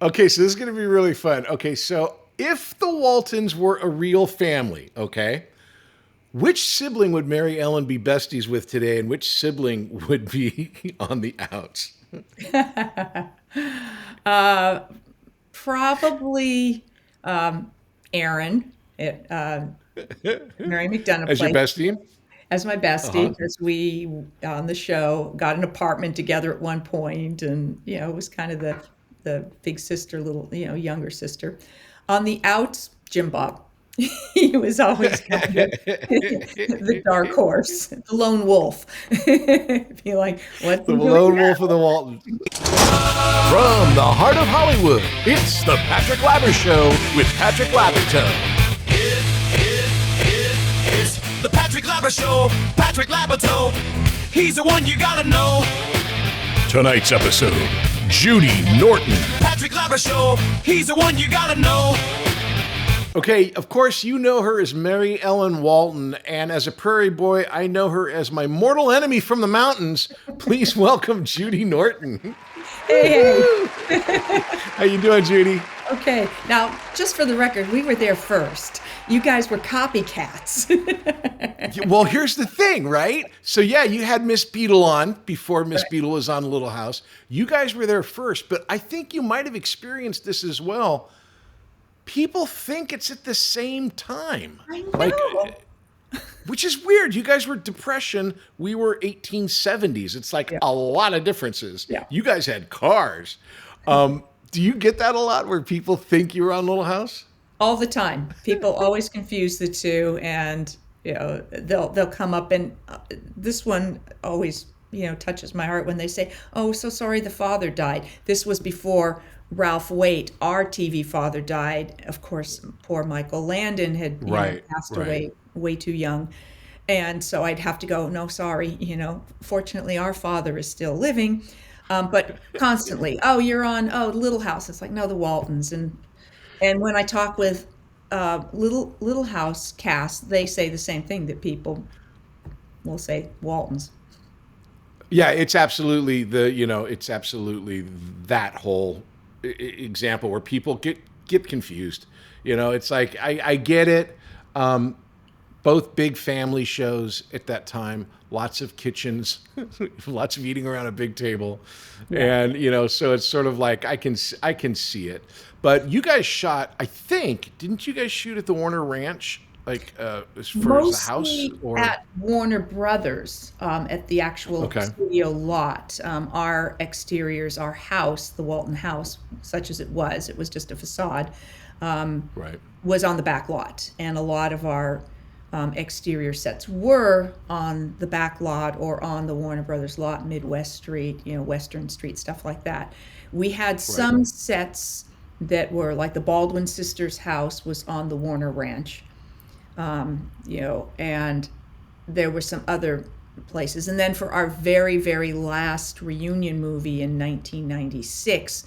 Okay, so this is going to be really fun. Okay, so if the Waltons were a real family, okay, which sibling would Mary Ellen be besties with today, and which sibling would be on the outs? Probably Aaron at Mary McDonough As your place bestie? as my Uh bestie huh. because we on the show got an apartment together at one point, and it was kind of the big sister, little younger sister. On the outs, Jim Bob. He was always kind of the dark horse, the lone wolf. Be like, what's The he doing lone wolf of now? the Waltons. From the heart of Hollywood, it's the Patrick Labyorteaux with Patrick Labyorteaux. It's the Patrick Labyorteaux, Patrick Labyorteaux. He's the one you gotta know. Tonight's episode, Judy Norton. Patrick Labyorteaux, he's the one you gotta know. Okay, of course, you know her as Mary Ellen Walton, and as a Prairie boy, I know her as my mortal enemy from the mountains. Please welcome Judy Norton. Hey, How you doing, Judy? okay. Now, just for the record, we were there first. You guys were copycats. Well, here's the thing, right? So yeah, you had Miss Beadle on before Miss Beadle was on Little House. You guys were there first, but I think you might have experienced this as well. People think it's at the same time. I Like, know. which is weird. You guys were Depression. We were 1870s. It's like Yeah, a lot of differences. yeah. You guys had cars. Do you get that a lot where people think you were on Little House? All the time. People always confuse the two, and they'll come up, and this one always touches my heart when they say, "Oh, so sorry, the father died." This was before Ralph Waite, our TV father, died. Of course, poor Michael Landon had Right, passed right. away way too young, and so I'd have to go, "No, sorry, fortunately, our father is still living." But constantly, "Oh, you're on, oh, Little House." It's like, no, the Waltons. And when I talk with Little House cast, they say the same thing, that people will say Waltons. Yeah, it's absolutely it's absolutely that whole example where people get confused. It's like I get it. Both big family shows at that time, lots of kitchens, lots of eating around a big table, Yeah. and so it's sort of like I can see it. But you guys shot, I think, didn't you guys shoot at the Warner Ranch, like as far as the house Mostly or? at Warner Brothers, at the actual Okay, studio lot. Our exteriors, our house, the Walton house, such as it was just a facade, right, was on the back lot. And a lot of our exterior sets were on the back lot or on the Warner Brothers lot, Midwest Street, Western Street, stuff like that. We had right, some sets that were like the Baldwin sisters' house was on the Warner Ranch, and there were some other places. And then for our very, very last reunion movie in 1996,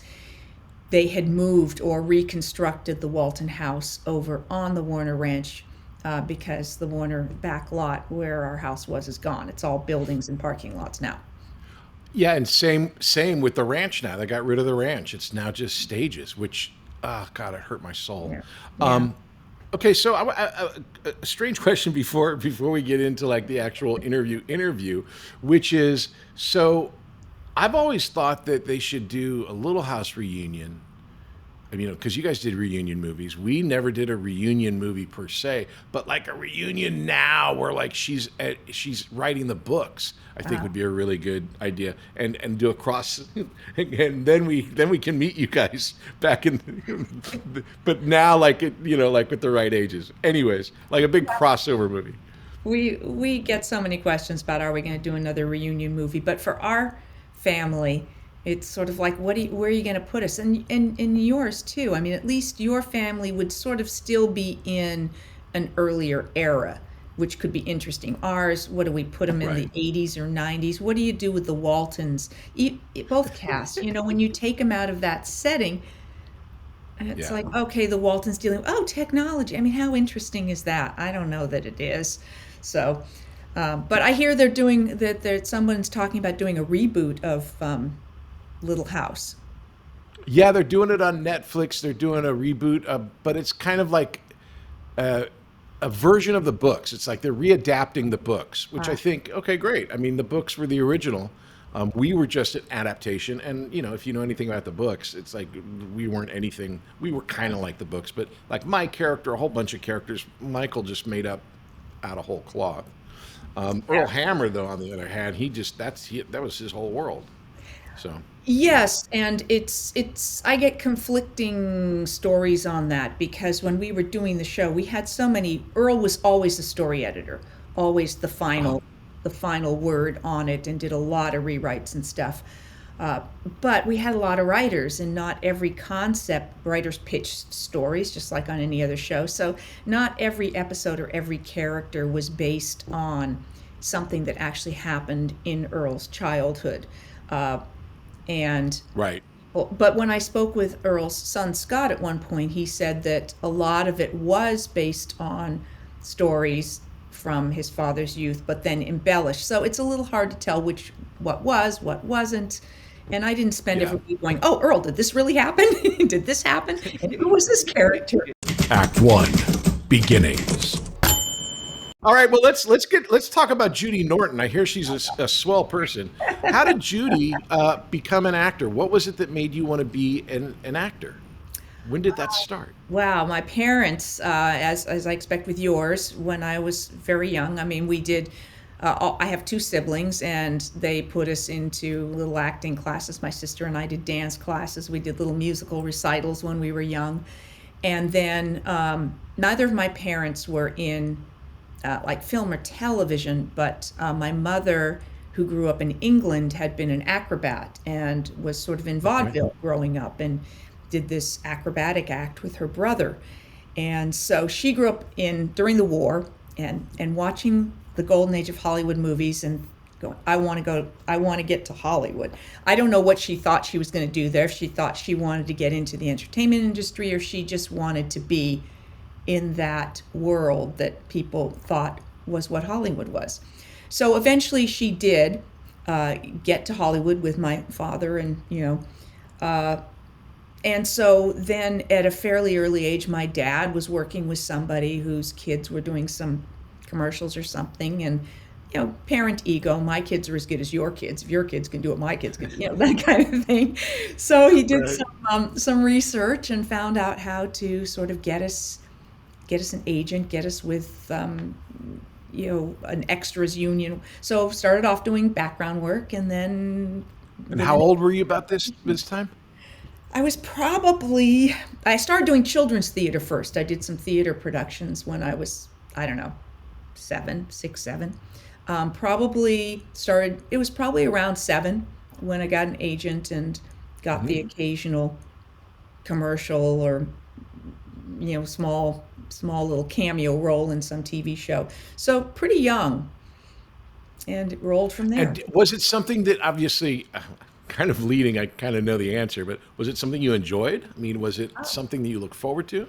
they had moved or reconstructed the Walton house over on the Warner Ranch, because the Warner back lot where our house was is gone. It's all buildings and parking lots now. yeah, and same with the ranch now. They got rid of the ranch. It's now just stages, which, oh God, it hurt my soul. Yeah. Yeah. Um, Okay, so a strange question before we get into like the actual interview, which is, so I've always thought that they should do a Little House reunion. I mean, because you guys did reunion movies, we never did a reunion movie per se, but like a reunion now, where like she's writing the books, I think Uh, would be a really good idea, and do a cross, and then we can meet you guys back in, but now like like with the right ages. Anyways, like a big crossover movie. we get so many questions about, are we going to do another reunion movie? But for our family, it's sort of like, where are you going to put us? And yours too. I mean, at least your family would sort of still be in an earlier era, which could be interesting. Ours, what do we put them in, the Right. 80s or 90s? What do you do with the Waltons? Both casts, when you take them out of that setting, it's Yeah. like, okay, the Waltons dealing with, oh, technology. I mean, how interesting is that? I don't know that it is. So, but I hear they're doing that. Someone's talking about doing a reboot of Little House. Yeah, they're doing it on Netflix. They're doing a reboot, but it's kind of like a version of the books. It's like they're readapting the books, which I think, okay, great. I mean, the books were the original. We were just an adaptation, and if you know anything about the books, it's like we weren't anything. We were kind of like the books, but like my character, a whole bunch of characters, Michael just made up out of whole cloth. Earl Hammer, though, on the other hand, that was his whole world. So Yes, and it's I get conflicting stories on that because when we were doing the show, we had so many. Earl was always the story editor, always the final word on it, and did a lot of rewrites and stuff. But we had a lot of writers, and not every concept writers pitched stories, just like on any other show. So not every episode or every character was based on something that actually happened in Earl's childhood. And right. but when I spoke with Earl's son Scott at one point, he said that a lot of it was based on stories from his father's youth, but then embellished. So it's a little hard to tell what was, what wasn't. And I didn't spend every week going, "Oh, Earl, did this really happen? Did this happen? And who was this character?" Act 1, beginnings. All right, well let's talk about Judy Norton. I hear she's a swell person. How did Judy become an actor? What was it that made you want to be an actor? When did that start? Wow, my parents, as I expect with yours, when I was very young. I mean, we did. I have two siblings, and they put us into little acting classes. My sister and I did dance classes. We did little musical recitals when we were young, and then neither of my parents were in like film or television, but my mother, who grew up in England, had been an acrobat and was sort of in vaudeville growing up, and did this acrobatic act with her brother. And so she grew up during the war and watching the golden age of Hollywood movies and going, I want to get to Hollywood. I don't know what she thought she was going to do there. If she thought she wanted to get into the entertainment industry, or she just wanted to be in that world that people thought was what Hollywood was. So eventually she did get to Hollywood with my father, and so then at a fairly early age, my dad was working with somebody whose kids were doing some commercials or something, and parent ego, my kids are as good as your kids. If your kids can do it, my kids can, that kind of thing. So he did some research and found out how to sort of get us an agent, get us with an extras union. So started off doing background work, and then. And how old were you about this time? I started doing children's theater first. I did some theater productions when I was, I don't know, 6, 7. It was probably around 7 when I got an agent and got the occasional commercial or, small little cameo role in some TV show. So pretty young, and it rolled from there. And was it something that, obviously, kind of leading, I kind of know the answer, but was it something you enjoyed? I mean, was it something that you look forward to?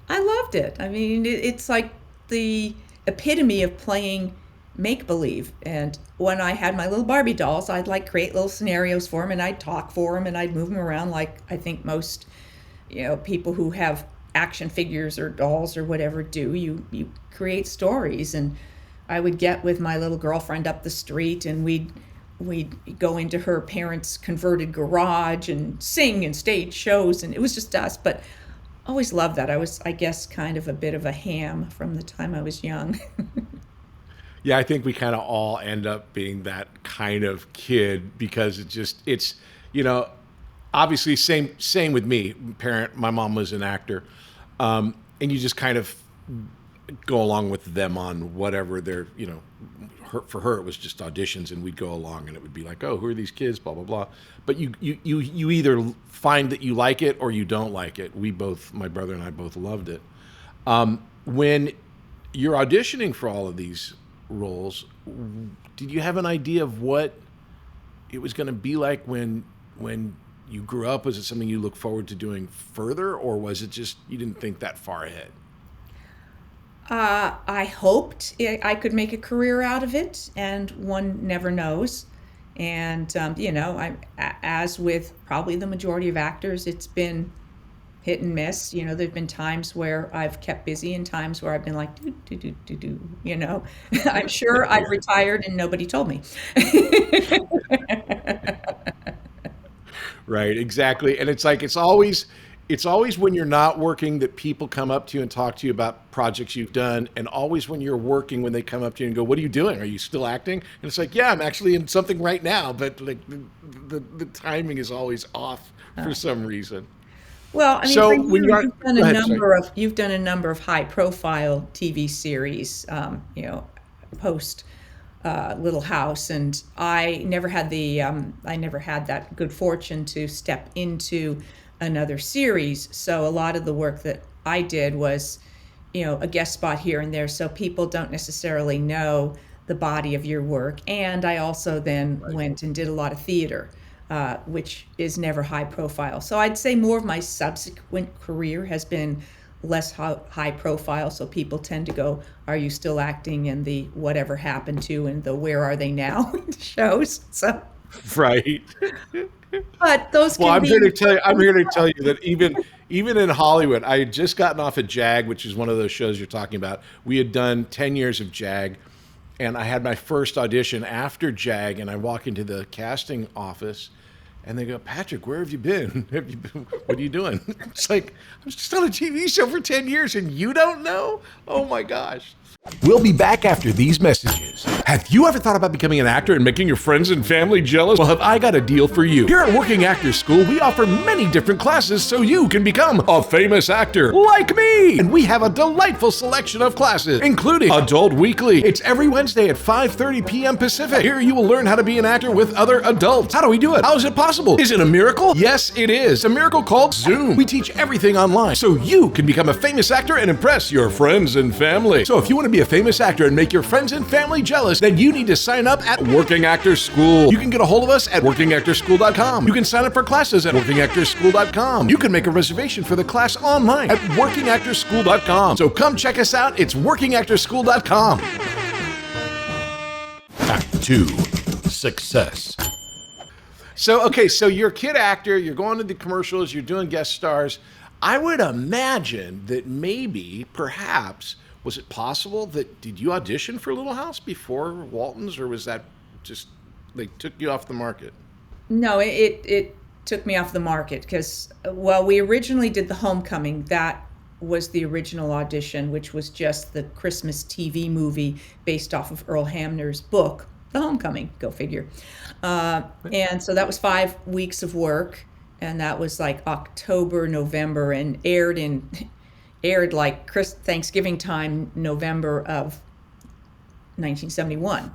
I loved it. I mean, it's like the epitome of playing make-believe. And when I had my little Barbie dolls, I'd create little scenarios for them, and I'd talk for them, and I'd move them around like I think most, people who have action figures or dolls or whatever do. You create stories, and I would get with my little girlfriend up the street, and we'd go into her parents' converted garage and sing and stage shows, and it was just us. But always loved that. I was, I guess, kind of a bit of a ham from the time I was young. Yeah, I think we kind of all end up being that kind of kid because it's obviously same with me. My mom was an actor, and you just kind of go along with them on whatever they're, for her it was just auditions, and we'd go along, and it would be like, oh, who are these kids, blah blah blah. But you either find that you like it or you don't like it. My brother and I both loved it. When you're auditioning for all of these roles, did you have an idea of what it was going to be like when you grew up? Was it something you look forward to doing further, or was it just you didn't think that far ahead? I hoped I could make a career out of it, and one never knows. And, as with probably the majority of actors, it's been hit and miss. There've been times where I've kept busy and times where I've been like, do. I'm sure I've retired and nobody told me. Right, exactly. And it's always when you're not working that people come up to you and talk to you about projects you've done, and always when you're working, when they come up to you and go, "What are you doing? Are you still acting?" And it's like, "Yeah, I'm actually in something right now," but like the timing is always off for some reason. Well, I mean, So for when you, you're go ahead, sorry. you've done a number of high-profile TV series, post Little House, and I never had that good fortune to step into another series. So a lot of the work that I did was, a guest spot here and there, so people don't necessarily know the body of your work. And I also then went and did a lot of theater, which is never high profile. So I'd say more of my subsequent career has been less high profile. So people tend to go, "Are you still acting?" and the "whatever happened to" and the "where are they now" shows. So, Right. but those Well, can I'm be. here to tell you. I'm here to tell you that even in Hollywood, I had just gotten off of JAG, which is one of those shows you're talking about. We had done 10 years of JAG, and I had my first audition after JAG, and I walk into the casting office, and they go, "Patrick, where have you been? What are you doing?" It's like, I was just on a TV show for 10 years, and you don't know? Oh my gosh. We'll be back after these messages. Have you ever thought about becoming an actor and making your friends and family jealous? Well, have I got a deal for you. Here at Working Actors School, we offer many different classes so you can become a famous actor like me. And we have a delightful selection of classes, including Adult Weekly. It's every Wednesday at 5:30 p.m. Pacific. Here you will learn how to be an actor with other adults. How do we do it? How is it possible? Is it a miracle? Yes, it is. A miracle called Zoom. We teach everything online so you can become a famous actor and impress your friends and family. So if you want to be a famous actor and make your friends and family jealous, then you need to sign up at Working Actors School. You can get a hold of us at workingactorschool.com. You can sign up for classes at workingactorschool.com. You can make a reservation for the class online at workingactorschool.com. So come check us out. It's workingactorschool.com. Act 2. Success. So you're a kid actor, you're going to the commercials, you're doing guest stars. I would imagine that perhaps, was it possible did you audition for Little House before Waltons, or was that just, they took you off the market? No, it took me off the market because, we originally did The Homecoming. That was the original audition, which was just the Christmas TV movie based off of Earl Hamner's book, The Homecoming, go figure. And so that was 5 weeks of work, and that was like October, November, and aired like Thanksgiving time, November of 1971.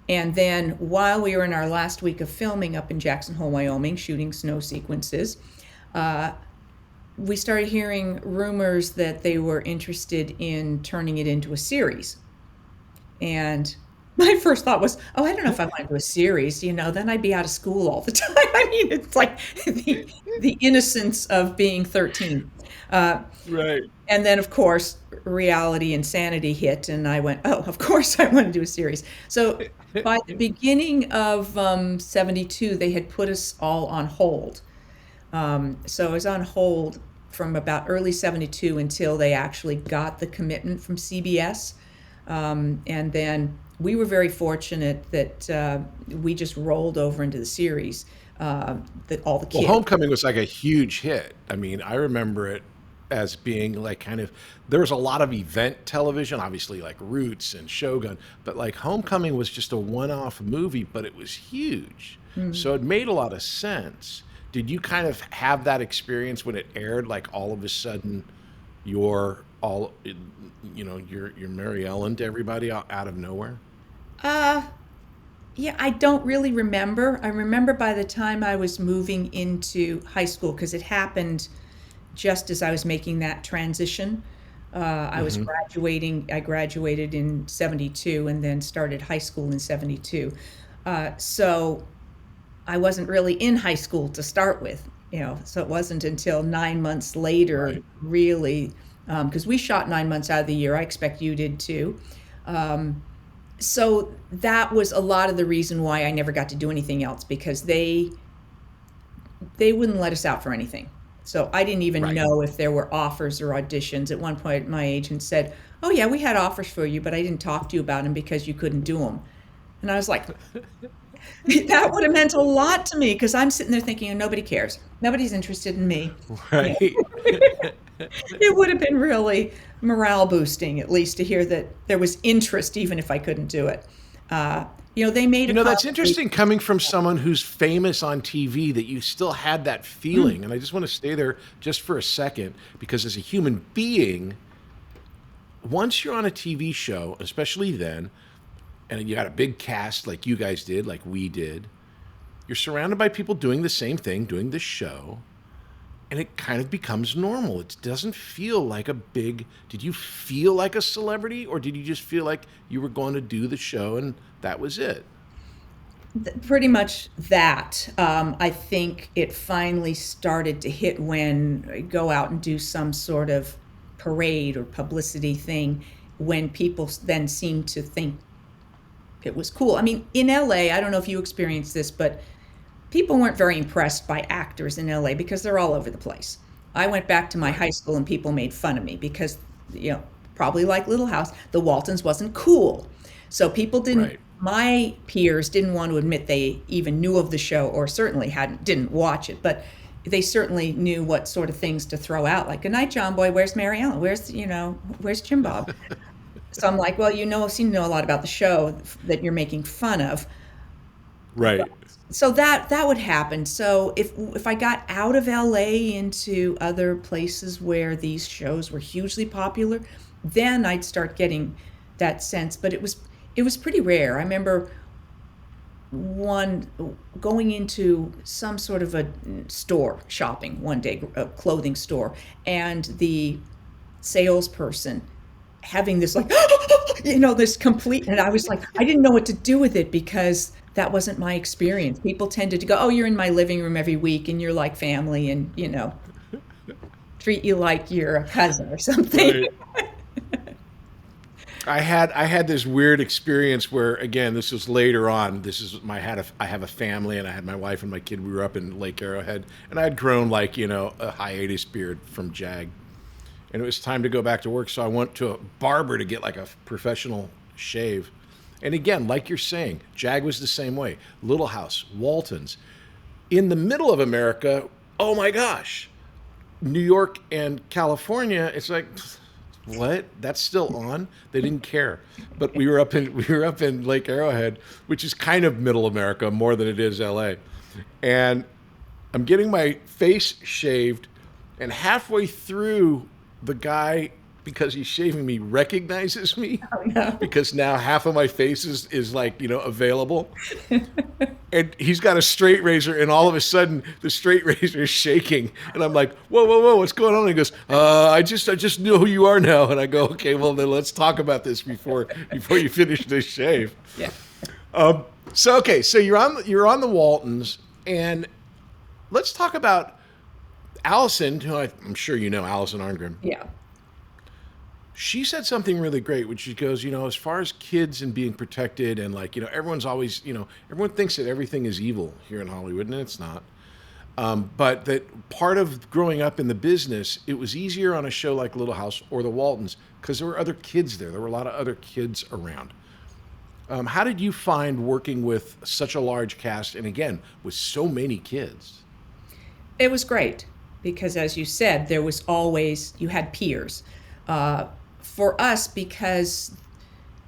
And then while we were in our last week of filming up in Jackson Hole, Wyoming, shooting snow sequences, we started hearing rumors that they were interested in turning it into a series. And my first thought was, I don't know if I want to do a series, then I'd be out of school all the time. I mean, it's like the innocence of being 13. Right. And then, of course, reality and sanity hit, and I went, of course I want to do a series. So by the beginning of 72, they had put us all on hold. So I was on hold from about early 72 until they actually got the commitment from CBS. And then we were very fortunate that we just rolled over into the series, that all the kids. Well, Homecoming was like a huge hit. I mean, I remember it as being like there was a lot of event television, obviously like Roots and Shogun, but like Homecoming was just a one-off movie, but it was huge. Mm-hmm. So it made a lot of sense. Did you kind of have that experience when it aired, like all of a sudden you're Mary Ellen to everybody out of nowhere? Yeah, I don't really remember. I remember by the time I was moving into high school, because it happened just as I was making that transition. I was graduating. I graduated in 72 and then started high school in 72. So I wasn't really in high school to start with, so it wasn't until 9 months later, right, really, because we shot 9 months out of the year. I expect you did too. So that was a lot of the reason why I never got to do anything else, because they wouldn't let us out for anything. So I didn't even Right. know if there were offers or auditions. At one point, my agent said, "Oh yeah, we had offers for you, but I didn't talk to you about them because you couldn't do them." And I was like, that would have meant a lot to me, because I'm sitting there thinking, oh, nobody cares. Nobody's interested in me. Right. It would have been really morale boosting, at least, to hear that there was interest, even if I couldn't do it. They made You a know, that's comment. interesting coming from someone who's famous on TV that you still had that feeling. And I just want to stay there just for a second, because as a human being, once you're on a TV show, especially then, and you got a big cast like you guys did, like we did, you're surrounded by people doing the same thing, doing the show, and it kind of becomes normal. It doesn't feel like a big, did you feel like a celebrity, or did you just feel like you were going to do the show and that was it? Pretty much that. I think it finally started to hit when I go out and do some sort of parade or publicity thing, when people then seem to think it was cool. I mean, in LA, I don't know if you experienced this, but people weren't very impressed by actors in LA because they're all over the place. I went back to my high school and people made fun of me because, probably like Little House, the Waltons wasn't cool. So people didn't, Right. my peers didn't want to admit they even knew of the show, or certainly didn't watch it, but they certainly knew what sort of things to throw out, like, "Good night, John Boy, where's Mary Ellen? Where's Jim Bob?" So I'm like, well, seem to know a lot about the show that you're making fun of. Right. So that would happen. So if I got out of LA into other places where these shows were hugely popular, then I'd start getting that sense. But it was pretty rare. I remember one going into some sort of a store shopping one day, a clothing store, and the salesperson having this like this complete, and I was like, I didn't know what to do with it, because that wasn't my experience. People tended to go, "Oh, you're in my living room every week and you're like family, and treat you like you're a cousin or something." Right. I had this weird experience where, again, this was later on. I have a family, and I had my wife and my kid. We were up in Lake Arrowhead, and I had grown like a hiatus beard from Jag, and it was time to go back to work. So I went to a barber to get like a professional shave. And again, like you're saying, Jag was the same way. Little House, Waltons, in the middle of America. Oh my gosh, New York and California. It's like, what? That's still on? They didn't care. But we were up in Lake Arrowhead, which is kind of middle America more than it is LA. And I'm getting my face shaved, and halfway through, the guy, because he's shaving me, recognizes me, Oh, no. because now half of my face is like, available. And he's got a straight razor, and all of a sudden the straight razor is shaking, and I'm like, whoa, whoa, whoa, what's going on? And he goes, I just know who you are now. And I go, okay, well then let's talk about this before you finish this shave. Yeah. So you're on the Waltons, and let's talk about Allison, who I'm sure you know, Allison Arngrim. Yeah. She said something really great, which she goes, as far as kids and being protected, and like, everyone's always, everyone thinks that everything is evil here in Hollywood, and it's not. But that part of growing up in the business, it was easier on a show like Little House or The Waltons because there were other kids there. There were a lot of other kids around. How did you find working with such a large cast, and again, with so many kids? It was great because, as you said, you had peers. For us, because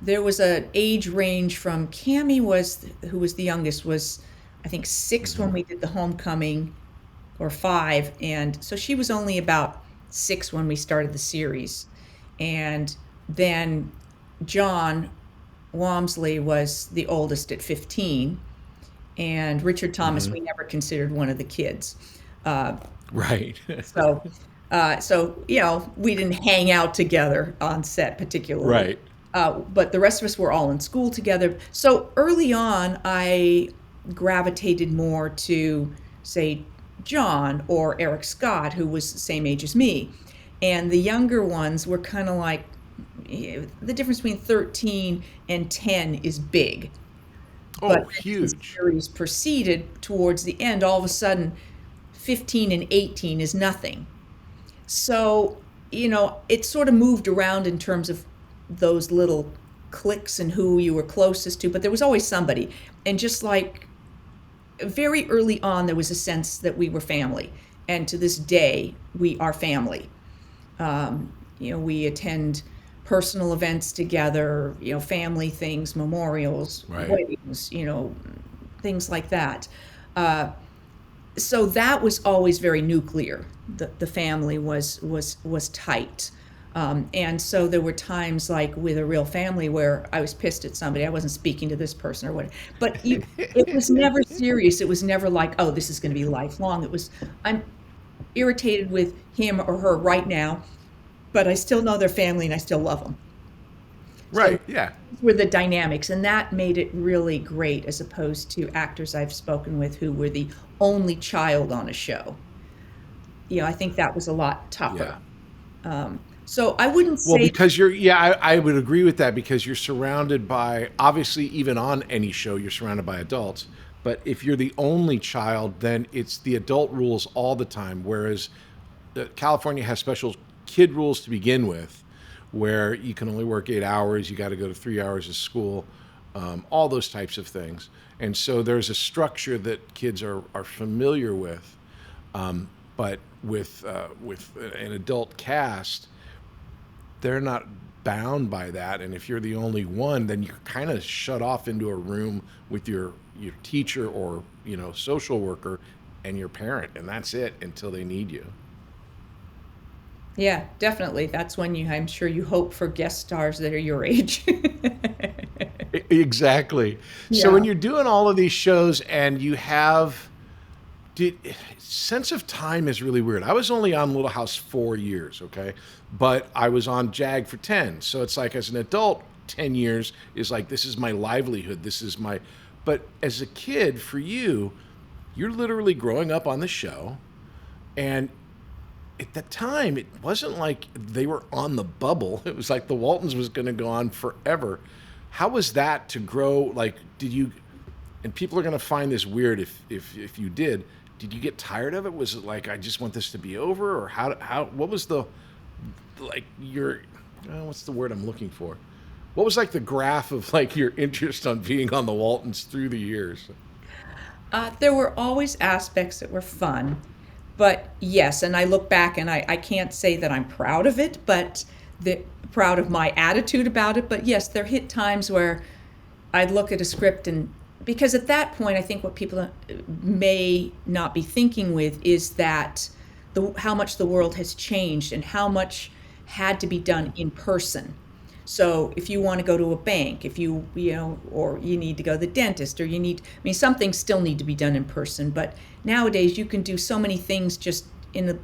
there was an age range from Cammie who was the youngest, was I think 6 when we did the homecoming, or 5, and so she was only about 6 when we started the series, and then John Walmsley was the oldest at 15, and Richard Thomas we never considered one of the kids. Right. So we didn't hang out together on set particularly. Right. But the rest of us were all in school together. So early on, I gravitated more to, say, John or Eric Scott, who was the same age as me. And the younger ones were kind of like, the difference between 13 and 10 is big. Oh, But as the huge. series proceeded towards the end, all of a sudden, 15 and 18 is nothing. So, it sort of moved around in terms of those little cliques and who you were closest to, but there was always somebody. And just like very early on, there was a sense that we were family. And to this day, we are family. We attend personal events together, family things, memorials, Right. weddings, things like that. So that was always very nuclear. The family was tight. And so there were times like with a real family where I was pissed at somebody. I wasn't speaking to this person or what, but it was never serious. It was never like, oh, this is going to be lifelong. It was, I'm irritated with him or her right now, but I still know their family and I still love them. Right. Yeah. These were the dynamics, and that made it really great as opposed to actors I've spoken with who were the only child on a show. I think that was a lot tougher. So I wouldn't Well, say because I would agree with that because you're surrounded by, obviously, even on any show, you're surrounded by adults. But if you're the only child, then it's the adult rules all the time. Whereas California has special kid rules to begin with, where you can only work 8 hours, you got to go to 3 hours of school, all those types of things. And so there's a structure that kids are familiar with. But with an adult cast, they're not bound by that. And if you're the only one, then you're kind of shut off into a room with your teacher or social worker and your parent, and that's it until they need you. yeah, definitely. That's when I'm sure you hope for guest stars that are your age. Exactly. So Yeah. when you're doing all of these shows and you have sense of time is really weird. I was only on Little House 4 years, okay? But I was on JAG for 10. So it's like as an adult, 10 years is like, this is my livelihood. But as a kid, for you, you're literally growing up on the show. And at that time, it wasn't like they were on the bubble. It was like the Waltons was going to go on forever. How was that to grow? Like, and people are going to find this weird if you did you get tired of it? Was it like, I just want this to be over? Or what was what's the word I'm looking for? What was like the graph of like your interest on being on the Waltons through the years? There were always aspects that were fun, but yes, and I look back and I can't say that I'm proud of it, but proud of my attitude about it. But yes, there hit times where I'd look at a script because at that point, I think what people may not be thinking with is that how much the world has changed and how much had to be done in person. So if you want to go to a bank, if or you need to go to the dentist, or some things still need to be done in person, but nowadays you can do so many things just in the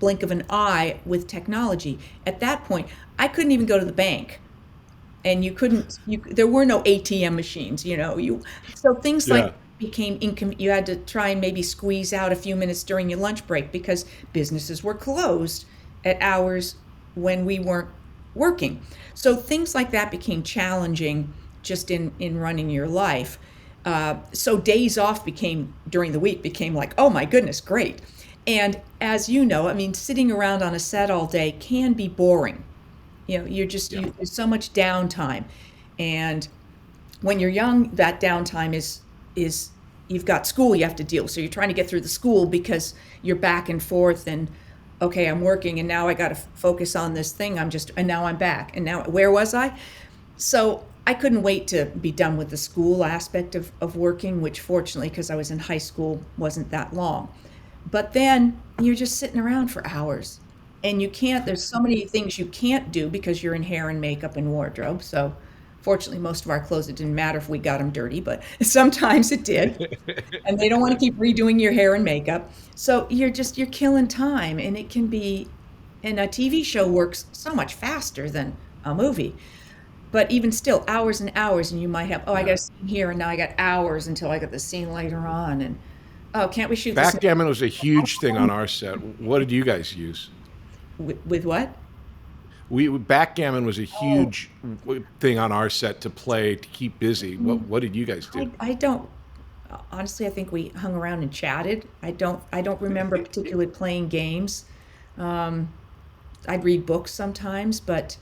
blink of an eye with technology. At that point, I couldn't even go to the bank. And there were no ATM machines, so things like became you had to try and maybe squeeze out a few minutes during your lunch break because businesses were closed at hours when we weren't working. So things like that became challenging just in running your life. So days off during the week became like, oh my goodness, great. And as you know, sitting around on a set all day can be boring. There's so much downtime. And when you're young, that downtime is you've got school you have to deal. So you're trying to get through the school because you're back and forth and, okay, I'm working and now I got to focus on this thing. And now I'm back. And now where was I? So I couldn't wait to be done with the school aspect of working, which fortunately, because I was in high school, wasn't that long. But then you're just sitting around for hours. And there's so many things you can't do because you're in hair and makeup and wardrobe. So fortunately, most of our clothes, it didn't matter if we got them dirty, but sometimes it did. And they don't want to keep redoing your hair and makeup. So you're killing time. And it can be, and a TV show works so much faster than a movie. But even still, hours and hours, and you might have, I got a scene here, and now I got hours until I got the scene later on. And, can't we shoot this? Backgammon was a huge thing on our set. What did you guys use? With what? Backgammon was a huge thing on our set to play to keep busy. What did you guys do? I don't honestly. I think we hung around and chatted. I don't remember particularly playing games. I'd read books sometimes, but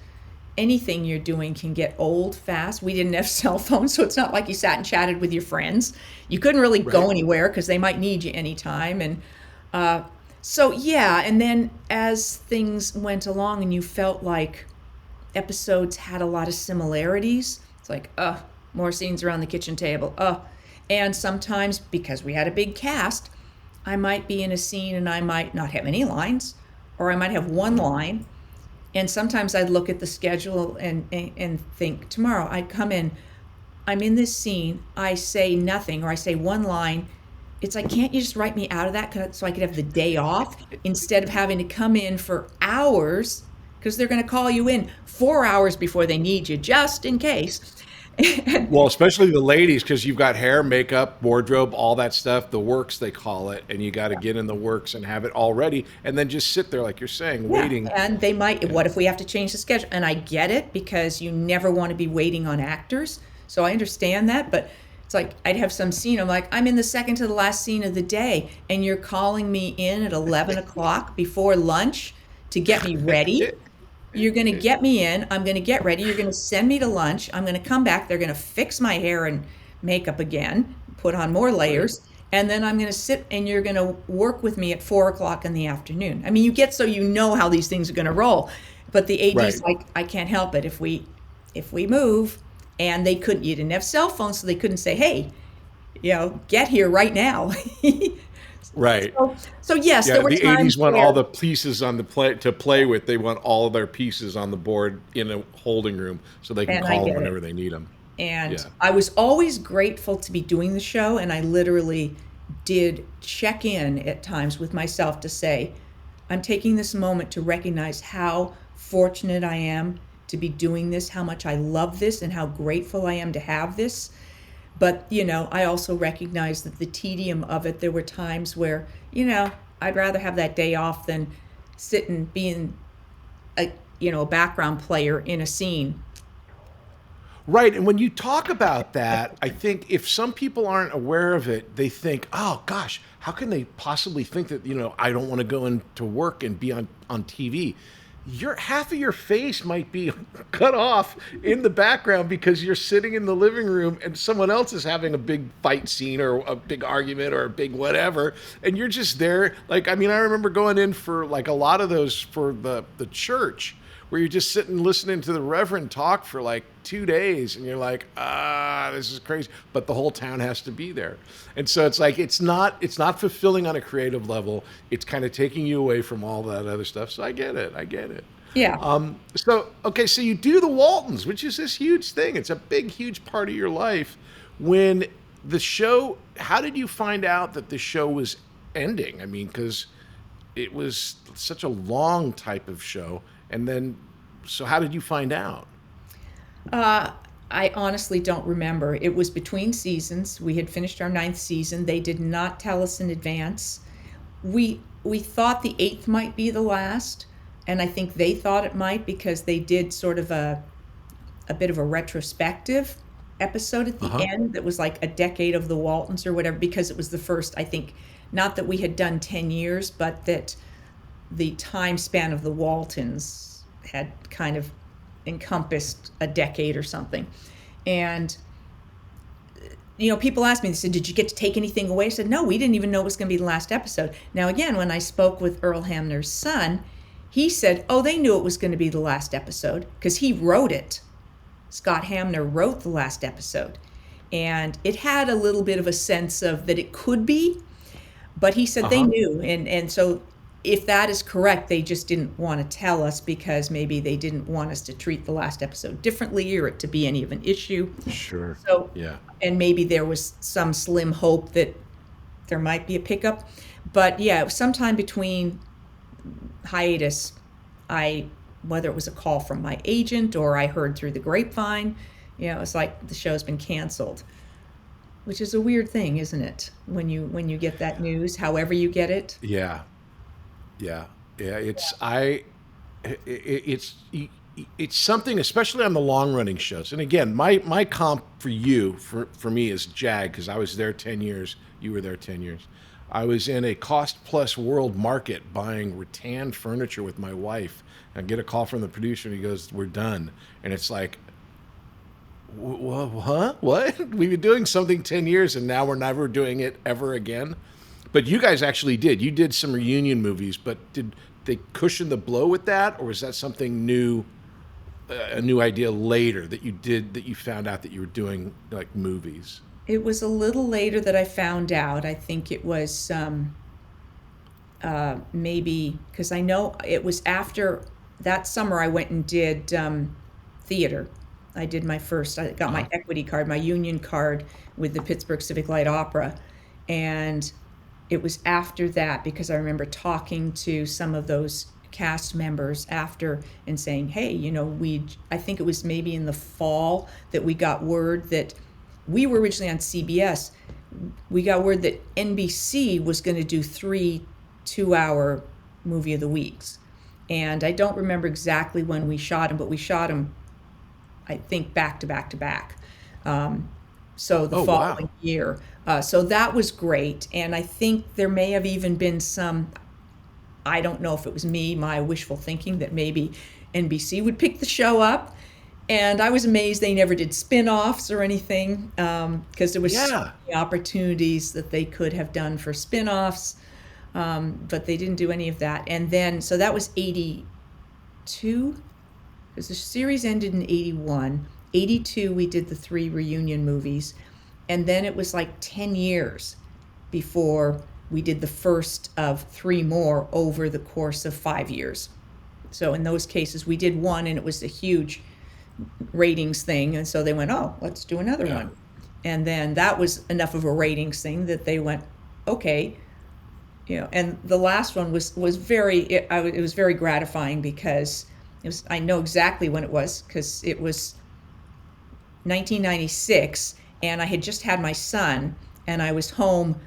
anything you're doing can get old fast. We didn't have cell phones, so it's not like you sat and chatted with your friends. You couldn't really go anywhere because they might need you anytime. And so, yeah, and then as things went along and you felt like episodes had a lot of similarities, it's like, more scenes around the kitchen table. And sometimes, because we had a big cast, I might be in a scene and I might not have any lines, or I might have one line. And sometimes I'd look at the schedule and think, tomorrow I'd come in, I'm in this scene, I say nothing, or I say one line. It's like, can't you just write me out of that so I could have the day off instead of having to come in for hours, because they're going to call you in 4 hours before they need you, just in case. Well, especially the ladies, because you've got hair, makeup, wardrobe, all that stuff, the works they call it, and you got to get in the works and have it all ready, and then just sit there like you're saying, waiting. And they might, what if we have to change the schedule? And I get it, because you never want to be waiting on actors, so I understand that, but it's like I'd have some scene, I'm like, I'm in the second to the last scene of the day, and you're calling me in at 11 o'clock before lunch to get me ready. You're going to get me in, I'm going to get ready, you're going to send me to lunch, I'm going to come back, they're going to fix my hair and makeup again, put on more layers, and then I'm going to sit and you're going to work with me at 4 o'clock in the afternoon. I mean, you get so you know how these things are going to roll, but the AD's like, I can't help it if we move. And they couldn't, you didn't have cell phones, so they couldn't say, hey, get here right now. Right. So yes, there were the times 80s want where, all the pieces on the play to play with. They want all of their pieces on the board in a holding room so they can And I call them get it. whenever they need them. And I was always grateful to be doing the show, and I literally did check in at times with myself to say, I'm taking this moment to recognize how fortunate I am to be doing this, how much I love this, and how grateful I am to have this. But, I also recognize that the tedium of it, there were times where, I'd rather have that day off than sit and being a background player in a scene. Right. And when you talk about that, I think if some people aren't aware of it, they think, oh, gosh, how can they possibly think that, I don't want to go into work and be on TV? Half of your face might be cut off in the background because you're sitting in the living room and someone else is having a big fight scene or a big argument or a big whatever, and you're just there. Like, I mean, I remember going in for like a lot of those for the church where you're just sitting listening to the reverend talk for like 2 days, and you're like, this is crazy, but the whole town has to be there. And so it's like it's not fulfilling on a creative level. It's kind of taking you away from all that other stuff. So I get it. Yeah. So you do the Waltons, which is this huge thing. It's a big, huge part of your life. When the show, how did you find out that the show was ending? I mean, because it was such a long type of show. And then, so how did you find out? I honestly don't remember. It was between seasons. We had finished our 9th season. They did not tell us in advance. We thought the 8th might be the last, and I think they thought it might because they did sort of a bit of a retrospective episode at the end that was like a decade of the Waltons or whatever, because it was the first, I think, not that we had done 10 years, but that the time span of the Waltons had kind of encompassed a decade or something. And, people asked me, they said, did you get to take anything away? I said, no, we didn't even know it was going to be the last episode. Now, again, when I spoke with Earl Hamner's son, he said, they knew it was going to be the last episode because he wrote it. Scott Hamner wrote the last episode. And it had a little bit of a sense of that it could be, but he said they knew. And so if that is correct, they just didn't want to tell us because maybe they didn't want us to treat the last episode differently or it to be any of an issue. Sure. So, yeah. And maybe there was some slim hope that there might be a pickup. But yeah, sometime between hiatus, whether it was a call from my agent or I heard through the grapevine, it's like the show's been canceled. Which is a weird thing, isn't it? When you get that news, however you get it. Yeah. it's something, especially on the long running shows. And again, my comp for you, for me, is Jag, because I was there 10 years. You were there 10 years. I was in a cost plus world market buying rattan furniture with my wife. I get a call from the producer and he goes, "We're done." And it's like, huh? What? We've been doing something 10 years and now we're never doing it ever again. But you guys actually did. You did some reunion movies, but did they cushion the blow with that, or was that something new, a new idea later that you did, that you found out that you were doing like movies? It was a little later that I found out. I think it was maybe because I know it was after that summer I went and did theater. I did my first, I got my equity card, my union card with the Pittsburgh Civic Light Opera. And it was after that, because I remember talking to some of those cast members after and saying, hey, I think it was maybe in the fall that we got word that we were originally on CBS. We got word that NBC was going to do 3 2-hour movie of the weeks. And I don't remember exactly when we shot them, but we shot them, I think, back to back to back. So the following year. So that was great. And I think there may have even been some, I don't know if it was me, my wishful thinking that maybe NBC would pick the show up. And I was amazed they never did spin-offs or anything, because there was so many opportunities that they could have done for spin-offs, but they didn't do any of that. And then, so that was 82, because the series ended in 81. 82, we did the 3 reunion movies. And then it was like 10 years before we did the first of 3 more over the course of 5 years. So in those cases, we did one and it was a huge ratings thing. And so they went, oh, let's do another one. And then that was enough of a ratings thing that they went, okay. And the last one was very gratifying, because I know exactly when it was, because it was 1996, and I had just had my son, and I was home,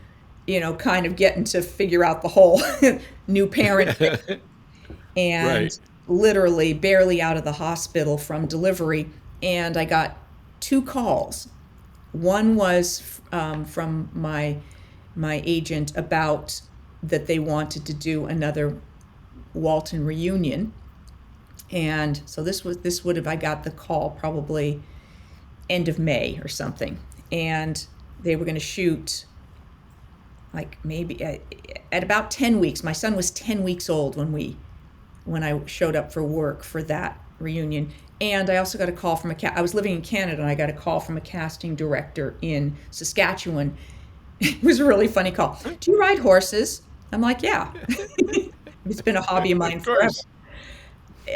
kind of getting to figure out the whole new parent thing. And literally barely out of the hospital from delivery, and I got 2 calls. One was from my agent about that they wanted to do another Walton reunion. And so I got the call probably end of May or something. And they were going to shoot like maybe at about 10 weeks. My son was 10 weeks old when I showed up for work for that reunion. And I also got a call from I was living in Canada, and I got a call from a casting director in Saskatchewan. It was a really funny call. Do you ride horses? I'm like, yeah. It's been a hobby of mine forever.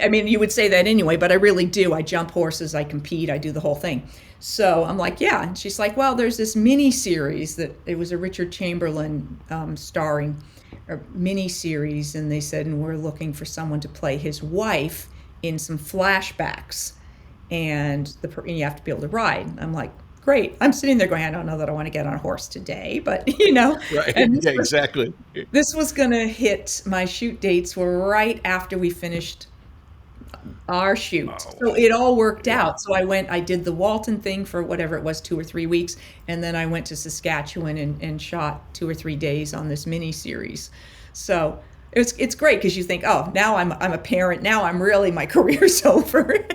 I mean, you would say that anyway, but I really do. I jump horses, I compete, I do the whole thing. So I'm like, yeah. And she's like, well, there's this mini series that it was a Richard Chamberlain starring mini series, and they said, and we're looking for someone to play his wife in some flashbacks, and you have to be able to ride. I'm like, great. I'm sitting there going, I don't know that I want to get on a horse today, but Right. Yeah, exactly. This was going to hit, my shoot dates were right after we finished our shoot. So it all worked out. So I did the Walton thing for whatever it was, 2 or 3 weeks. And then I went to Saskatchewan and shot 2 or 3 days on this mini series. So it's great, because you think, oh, now I'm a parent. Now my career's over.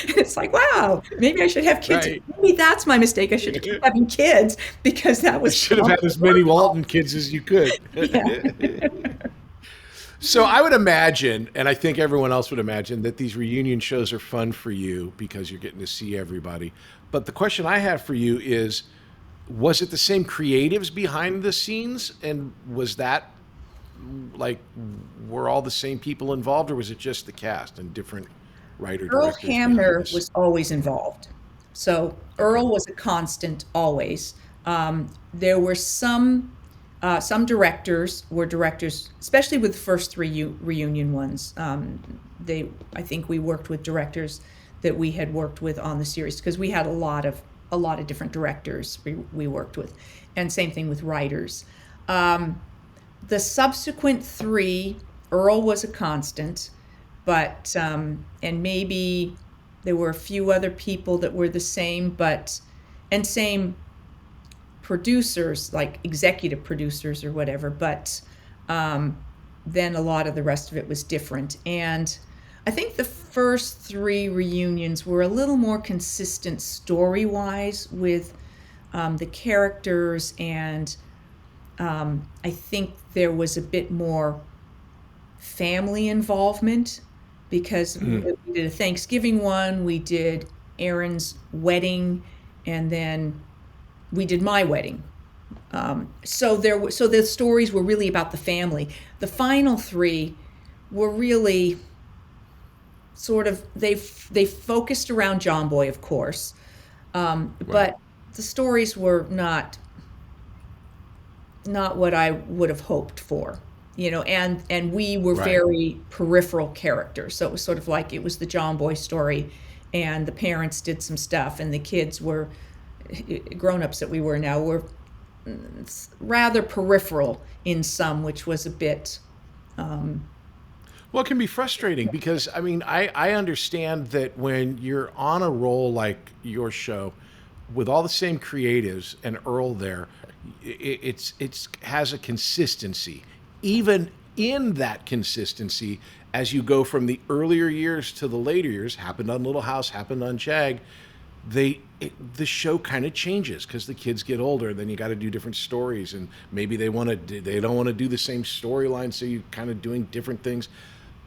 It's like, wow, maybe I should have kids. Right. Maybe that's my mistake. I should have kept having kids, because that was. You should have had as many Walton kids as you could. Yeah. So I would imagine, and I think everyone else would imagine, that these reunion shows are fun for you because you're getting to see everybody. But the question I have for you is, was it the same creatives behind the scenes? And was that were all the same people involved, or was it just the cast and different writer Earl directors? Hamner was always involved. So Earl was a constant always. There were some directors were directors, especially with the first 3 reunion ones. I think we worked with directors that we had worked with on the series, because we had a lot of different directors we worked with, and same thing with writers. The subsequent 3, Earl was a constant. but and maybe there were a few other people that were the same, and same producers, like executive producers or whatever, but then a lot of the rest of it was different. And I think the first 3 reunions were a little more consistent story-wise with the characters, and I think there was a bit more family involvement, because we did a Thanksgiving one, we did Aaron's wedding, and then we did my wedding. So the stories were really about the family. The final 3 were really sort of, they focused around John Boy, of course, but the stories were not what I would have hoped for, and we were very peripheral characters. So it was sort of like it was the John Boy story, and the parents did some stuff, and the kids were grown-ups that we were now were rather peripheral in some, which was a bit well, it can be frustrating because, I mean, I understand that when you're on a roll like your show with all the same creatives and Earl there, it's has a consistency. Even in that consistency, as you go from the earlier years to the later years, happened on Little House, happened on Shag, the show kind of changes because the kids get older. Then you got to do different stories, and maybe they don't want to do the same storyline, so you're kind of doing different things.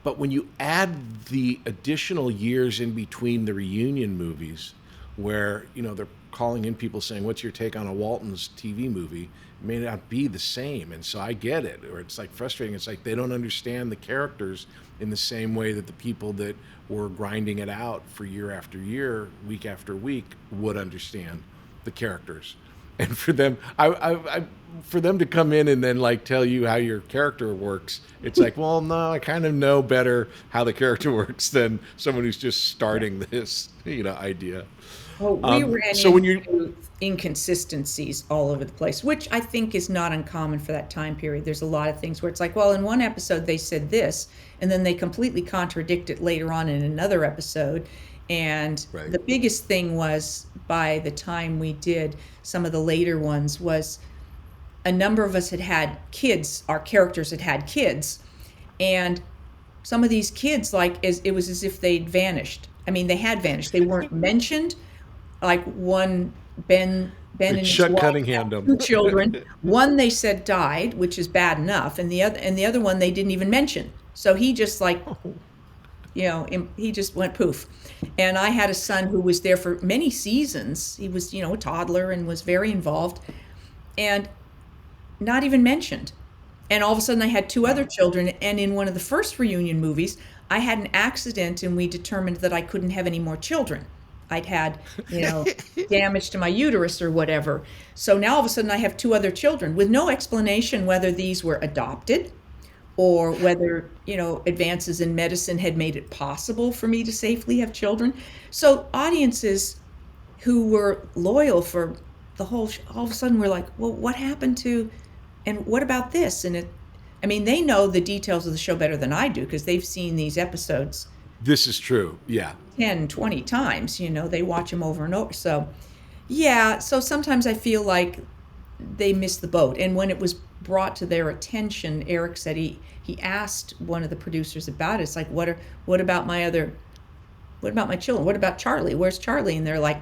But when you add the additional years in between the reunion movies, where they're calling in people saying, "What's your take on a Waltons TV movie?" It may not be the same, and so I get it. Or it's like frustrating. It's like they don't understand the characters in the same way that the people that were grinding it out for year after year, week after week, would understand the characters. And for them, for them to come in and then like tell you how your character works, it's like, well, no, I kind of know better how the character works than someone who's just starting this, idea. Well, we ran into inconsistencies all over the place, which I think is not uncommon for that time period. There's a lot of things where it's like, well, in one episode they said this, and then they completely contradict it later on in another episode. And the biggest thing was, by the time we did some of the later ones, was a number of us had kids. Our characters had kids, and some of these kids, it was as if they'd vanished. I mean, they had vanished. They weren't mentioned. Like one, Ben and his wife Cunningham had 2 children. One they said died, which is bad enough, and the other one they didn't even mention. So he just he just went poof. And I had a son who was there for many seasons. He was, a toddler and was very involved, and not even mentioned. And all of a sudden I had 2 other children, and in one of the first reunion movies, I had an accident, and we determined that I couldn't have any more children. I'd had, damage to my uterus or whatever. So now all of a sudden I have 2 other children with no explanation whether these were adopted or whether, advances in medicine had made it possible for me to safely have children. So audiences who were loyal for the whole, all of a sudden were like, well, what happened to, and what about this? And they know the details of the show better than I do, because they've seen these episodes. This is true. Yeah. 10, 20 times, they watch them over and over. So, so sometimes I feel like they missed the boat. And when it was brought to their attention, Eric said he asked one of the producers about it. It's like, what about my children? What about Charlie? Where's Charlie? And they're like,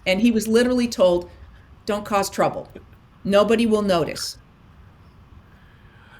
and he was literally told, don't cause trouble. Nobody will notice.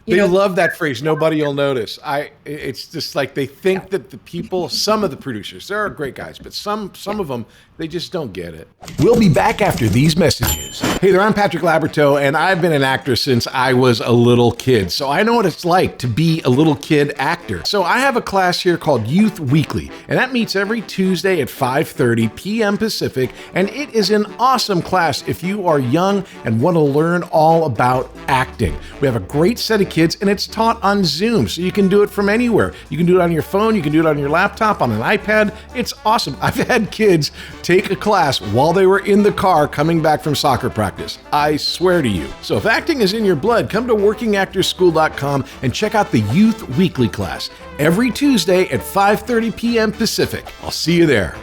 They love that phrase, nobody will notice. It's just like they think that the people, some of the producers, there are great guys, but some of them, they just don't get it. We'll be back after these messages. Hey there, I'm Patrick Labyorteaux, and I've been an actor since I was a little kid, so I know what it's like to be a little kid actor. So I have a class here called Youth Weekly, and that meets every Tuesday at 5:30 p.m. Pacific, and it is an awesome class if you are young and want to learn all about acting. We have a great set of kids kids, and it's taught on Zoom, so you can do it from anywhere. You can do it on your phone, you can do it on your laptop, on an iPad. It's awesome. I've had kids take a class while they were in the car coming back from soccer practice. I swear to you. So if acting is in your blood, come to workingactorschool.com and check out the Youth Weekly class every Tuesday at 5:30 p.m. Pacific. I'll see you there.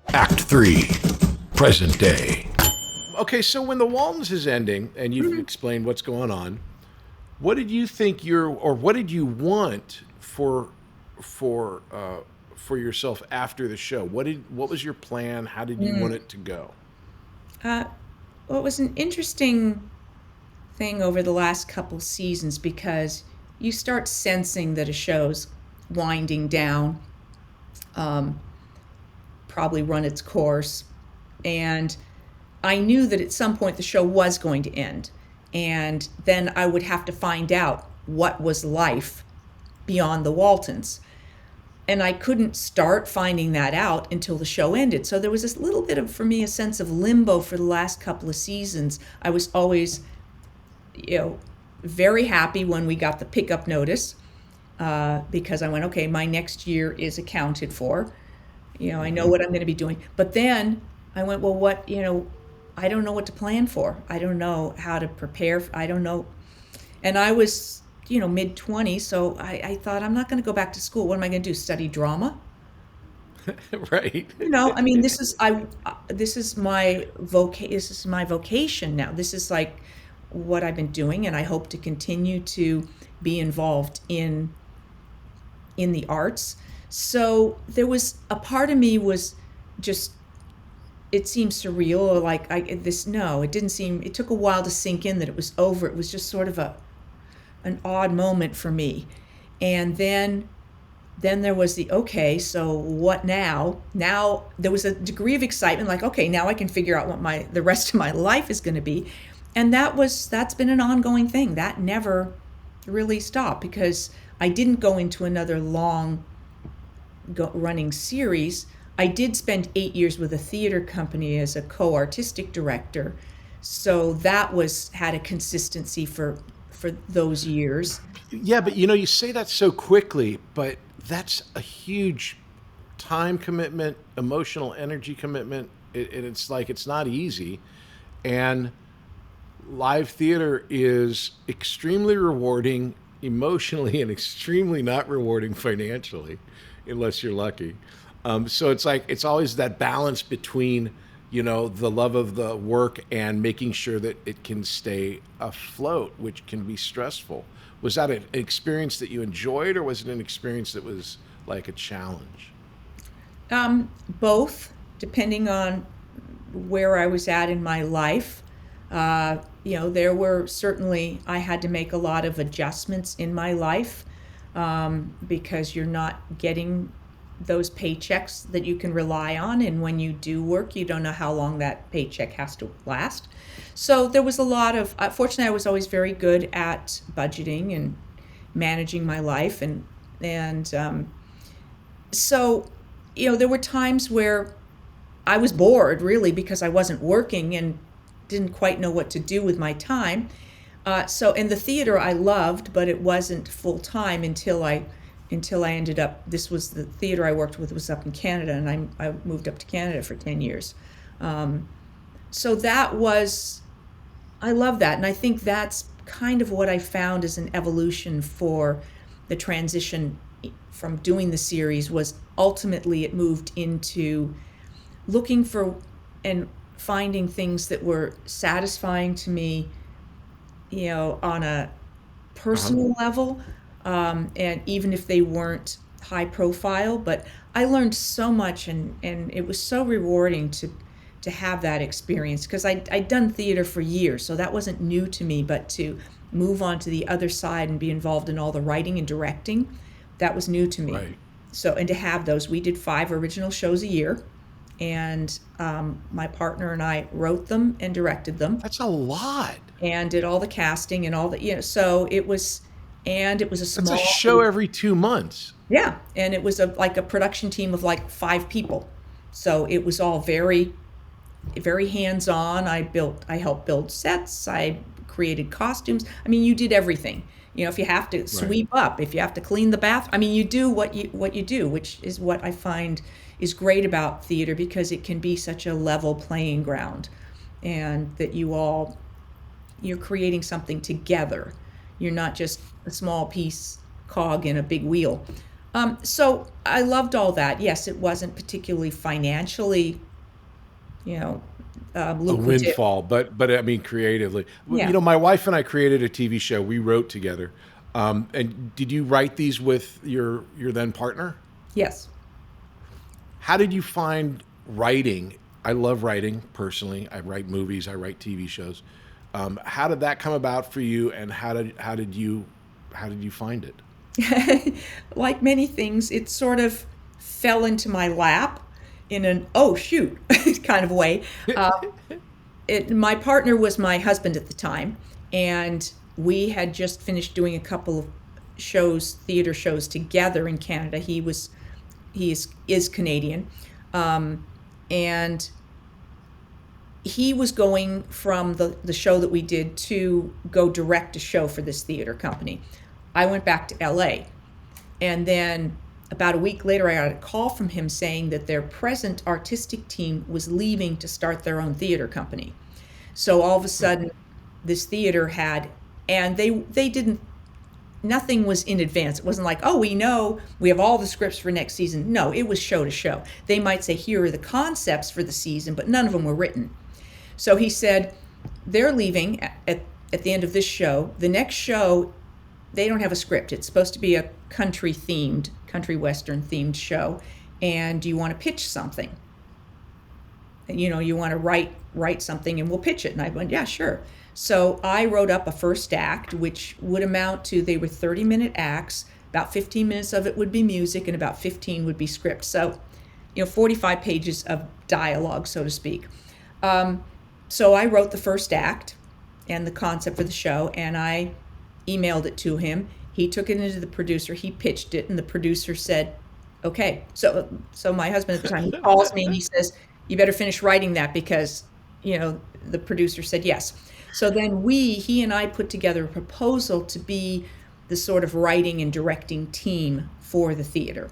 Act 3, present day. Okay, so when the Waltons is ending, and you've explained what's going on, what did you think what did you want for yourself after the show? What was your plan? How did you want it to go? Well, it was an interesting thing over the last couple seasons because you start sensing that a show's winding down, probably run its course. And I knew that at some point the show was going to end. And then I would have to find out what was life beyond the Waltons. And I couldn't start finding that out until the show ended. So there was this little bit of, for me, a sense of limbo for the last couple of seasons. I was always, very happy when we got the pickup notice because I went, okay, my next year is accounted for. I know what I'm going to be doing. But then I went, well, I don't know what to plan for. I don't know how to prepare. I don't know. And I was, mid-20s, so I thought, I'm not going to go back to school. What am I going to do? Study drama? Right. This is my vocation now. This is like what I've been doing, and I hope to continue to be involved in the arts. So there was a part of me was just, it seemed surreal, or like it took a while to sink in that it was over. It was just sort of an odd moment for me. And then there was so what now? Now there was a degree of excitement, like, okay, now I can figure out what the rest of my life is going to be. And that's been an ongoing thing. That never really stopped because I didn't go into another long running series. I did spend 8 years with a theater company as a co-artistic director. So that had a consistency for those years. Yeah, but you say that so quickly, but that's a huge time commitment, emotional energy commitment. It's like, it's not easy. And live theater is extremely rewarding emotionally and extremely not rewarding financially, unless you're lucky. So it's like, it's always that balance between, the love of the work and making sure that it can stay afloat, which can be stressful. Was that an experience that you enjoyed, or was it an experience that was like a challenge? Both, depending on where I was at in my life. There were certainly, I had to make a lot of adjustments in my life because you're not getting those paychecks that you can rely on. And when you do work, you don't know how long that paycheck has to last. So there was a lot of, fortunately, I was always very good at budgeting and managing my life. So there were times where I was bored, really, because I wasn't working and didn't quite know what to do with my time. So in the theater I loved, but it wasn't full time until I ended up, this was the theater I worked with was up in Canada, and I moved up to Canada for 10 years. So I love that. And I think that's kind of what I found as an evolution for the transition from doing the series was ultimately it moved into looking for and finding things that were satisfying to me, on a personal level. And even if they weren't high profile, but I learned so much and it was so rewarding to have that experience because I'd done theater for years, so that wasn't new to me, but to move on to the other side and be involved in all the writing and directing, that was new to me. Right. So, and to have those, we did 5 original shows a year, and my partner and I wrote them and directed them. That's a lot. And did all the casting and all the, so it was, and it was a small. That's a show every 2 months. Yeah, and it was like a production team of like 5 people. So it was all very very hands-on. I helped build sets. I created costumes. I mean, you did everything. You know, if you have to sweep up, if you have to clean the bath, I mean, you do what you do, which is what I find is great about theater, because it can be such a level playing ground, and that you're creating something together. You're not just a small piece cog in a big wheel. So I loved all that. Yes, it wasn't particularly financially, A lucrative. windfall, but I mean creatively. Yeah. You know, my wife and I created a TV show. We wrote together. And did you write these with your then partner? Yes. How did you find writing? I love writing personally. I write movies. I write TV shows. How did that come about for you? And how did you find it? Like many things, it sort of fell into my lap in an oh shoot kind of way. My partner was my husband at the time, and we had just finished doing a couple of theater shows together in Canada. He is Canadian, and he was going from the show that we did to go direct a show for this theater company. I went back to LA, and then about a week later, I got a call from him saying that their present artistic team was leaving to start their own theater company. So all of a sudden, this theater and they didn't, nothing was in advance. It wasn't like, oh, we know we have all the scripts for next season. No, it was show to show. They might say, here are the concepts for the season, but none of them were written. So he said, they're leaving at the end of this show. The next show, they don't have a script. It's supposed to be a country western themed show, and you want to pitch something. You want to write something, and we'll pitch it. And I went, yeah, sure. So I wrote up a first act, which would amount to, they were 30-minute acts. About 15 minutes of it would be music, and about 15 would be script. So, 45 pages of dialogue, so to speak. So I wrote the first act and the concept for the show, and I emailed it to him. He took it into the producer. He pitched it, and the producer said, okay. So my husband at the time, he calls me and he says, you better finish writing that, because, the producer said yes. So then he and I put together a proposal to be the sort of writing and directing team for the theater.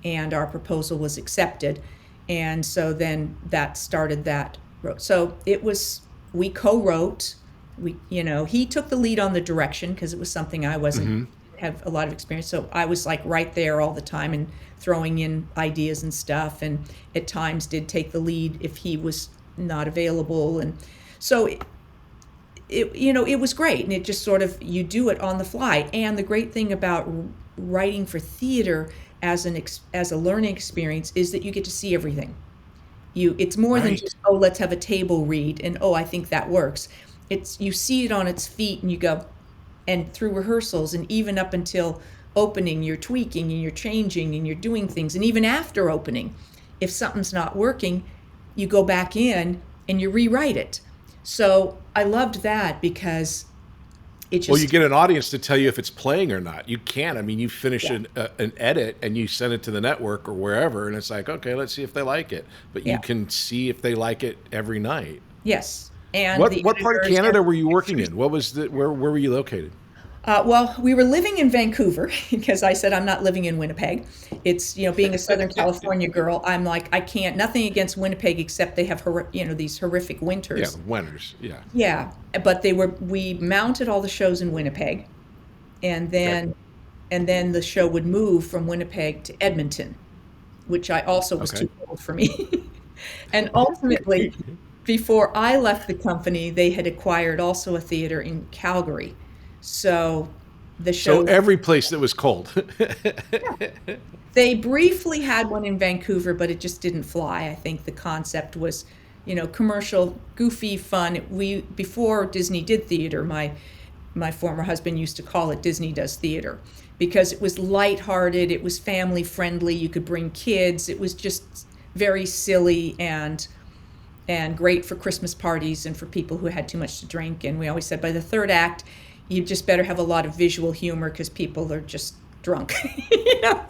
And our proposal was accepted. And so then that started that. So we co-wrote. He took the lead on the direction, because it was something I wasn't have a lot of experience. So I was like right there all the time and throwing in ideas and stuff, and at times did take the lead if he was not available. And so it was great, and it just sort of, you do it on the fly. And the great thing about writing for theater as a learning experience is that you get to see everything. It's more than just, oh, let's have a table read, and oh, I think that works. You see it on its feet, and you go, and through rehearsals, and even up until opening, you're tweaking and you're changing and you're doing things. And even after opening, if something's not working, you go back in and you rewrite it. So I loved that, because it just... Well, you get an audience to tell you if it's playing or not. You can't. I mean, you finish an edit and you send it to the network or wherever, and it's like, okay, let's see if they like it. But you can see if they like it every night. Yes. And what part of Canada were you working in? Where were you located? Well, we were living in Vancouver, because I said I'm not living in Winnipeg. It's, being a Southern California girl, I'm like, I can't, nothing against Winnipeg, except they have, these horrific winters. Yeah, winters, yeah. Yeah, but we mounted all the shows in Winnipeg, and then the show would move from Winnipeg to Edmonton, which I also was too cold for me. And ultimately, before I left the company, they had acquired also a theater in Calgary. So the show... So every place that was cold. They briefly had one in Vancouver, but it just didn't fly. I think the concept was, commercial, goofy, fun. Before Disney did theater, my former husband used to call it Disney Does Theater, because it was lighthearted, it was family friendly, you could bring kids. It was just very silly and great for Christmas parties and for people who had too much to drink. And we always said by the third act, you just better have a lot of visual humor, because people are just drunk. You know?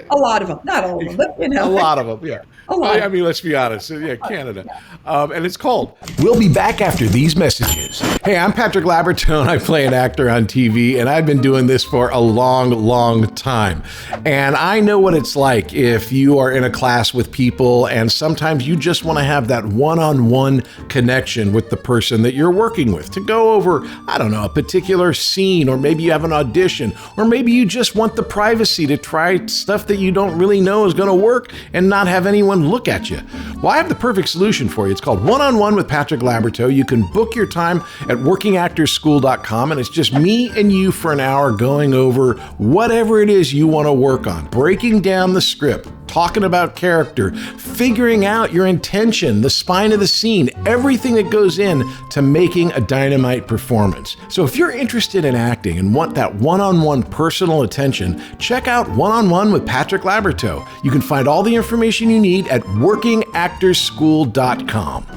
A lot of them, not all of them, but you know. A lot of them, yeah. A lot. I mean, let's be honest. Yeah, Canada. And it's cold. We'll be back after these messages. Hey, I'm Patrick Labyorteaux, and I play an actor on TV, and I've been doing this for a long, long time. And I know what it's like if you are in a class with people, and sometimes you just want to have that one-on-one connection with the person that you're working with to go over, I don't know, a particular scene, or maybe you have an audition, or maybe you just want the privacy to try stuff that you don't really know is going to work and not have anyone look at you. Well, I have the perfect solution for you. It's called One-on-One with Patrick Labyorteaux. You can book your time at workingactorschool.com, and it's just me and you for an hour going over whatever it is you want to work on, breaking down the script, talking about character, figuring out your intention, the spine of the scene, everything that goes in to making a dynamite performance. So if you're interested in acting and want that one-on-one personal attention, check out One-on-One with Patrick Labyorteaux. You can find all the information you need at workingactorschool.com.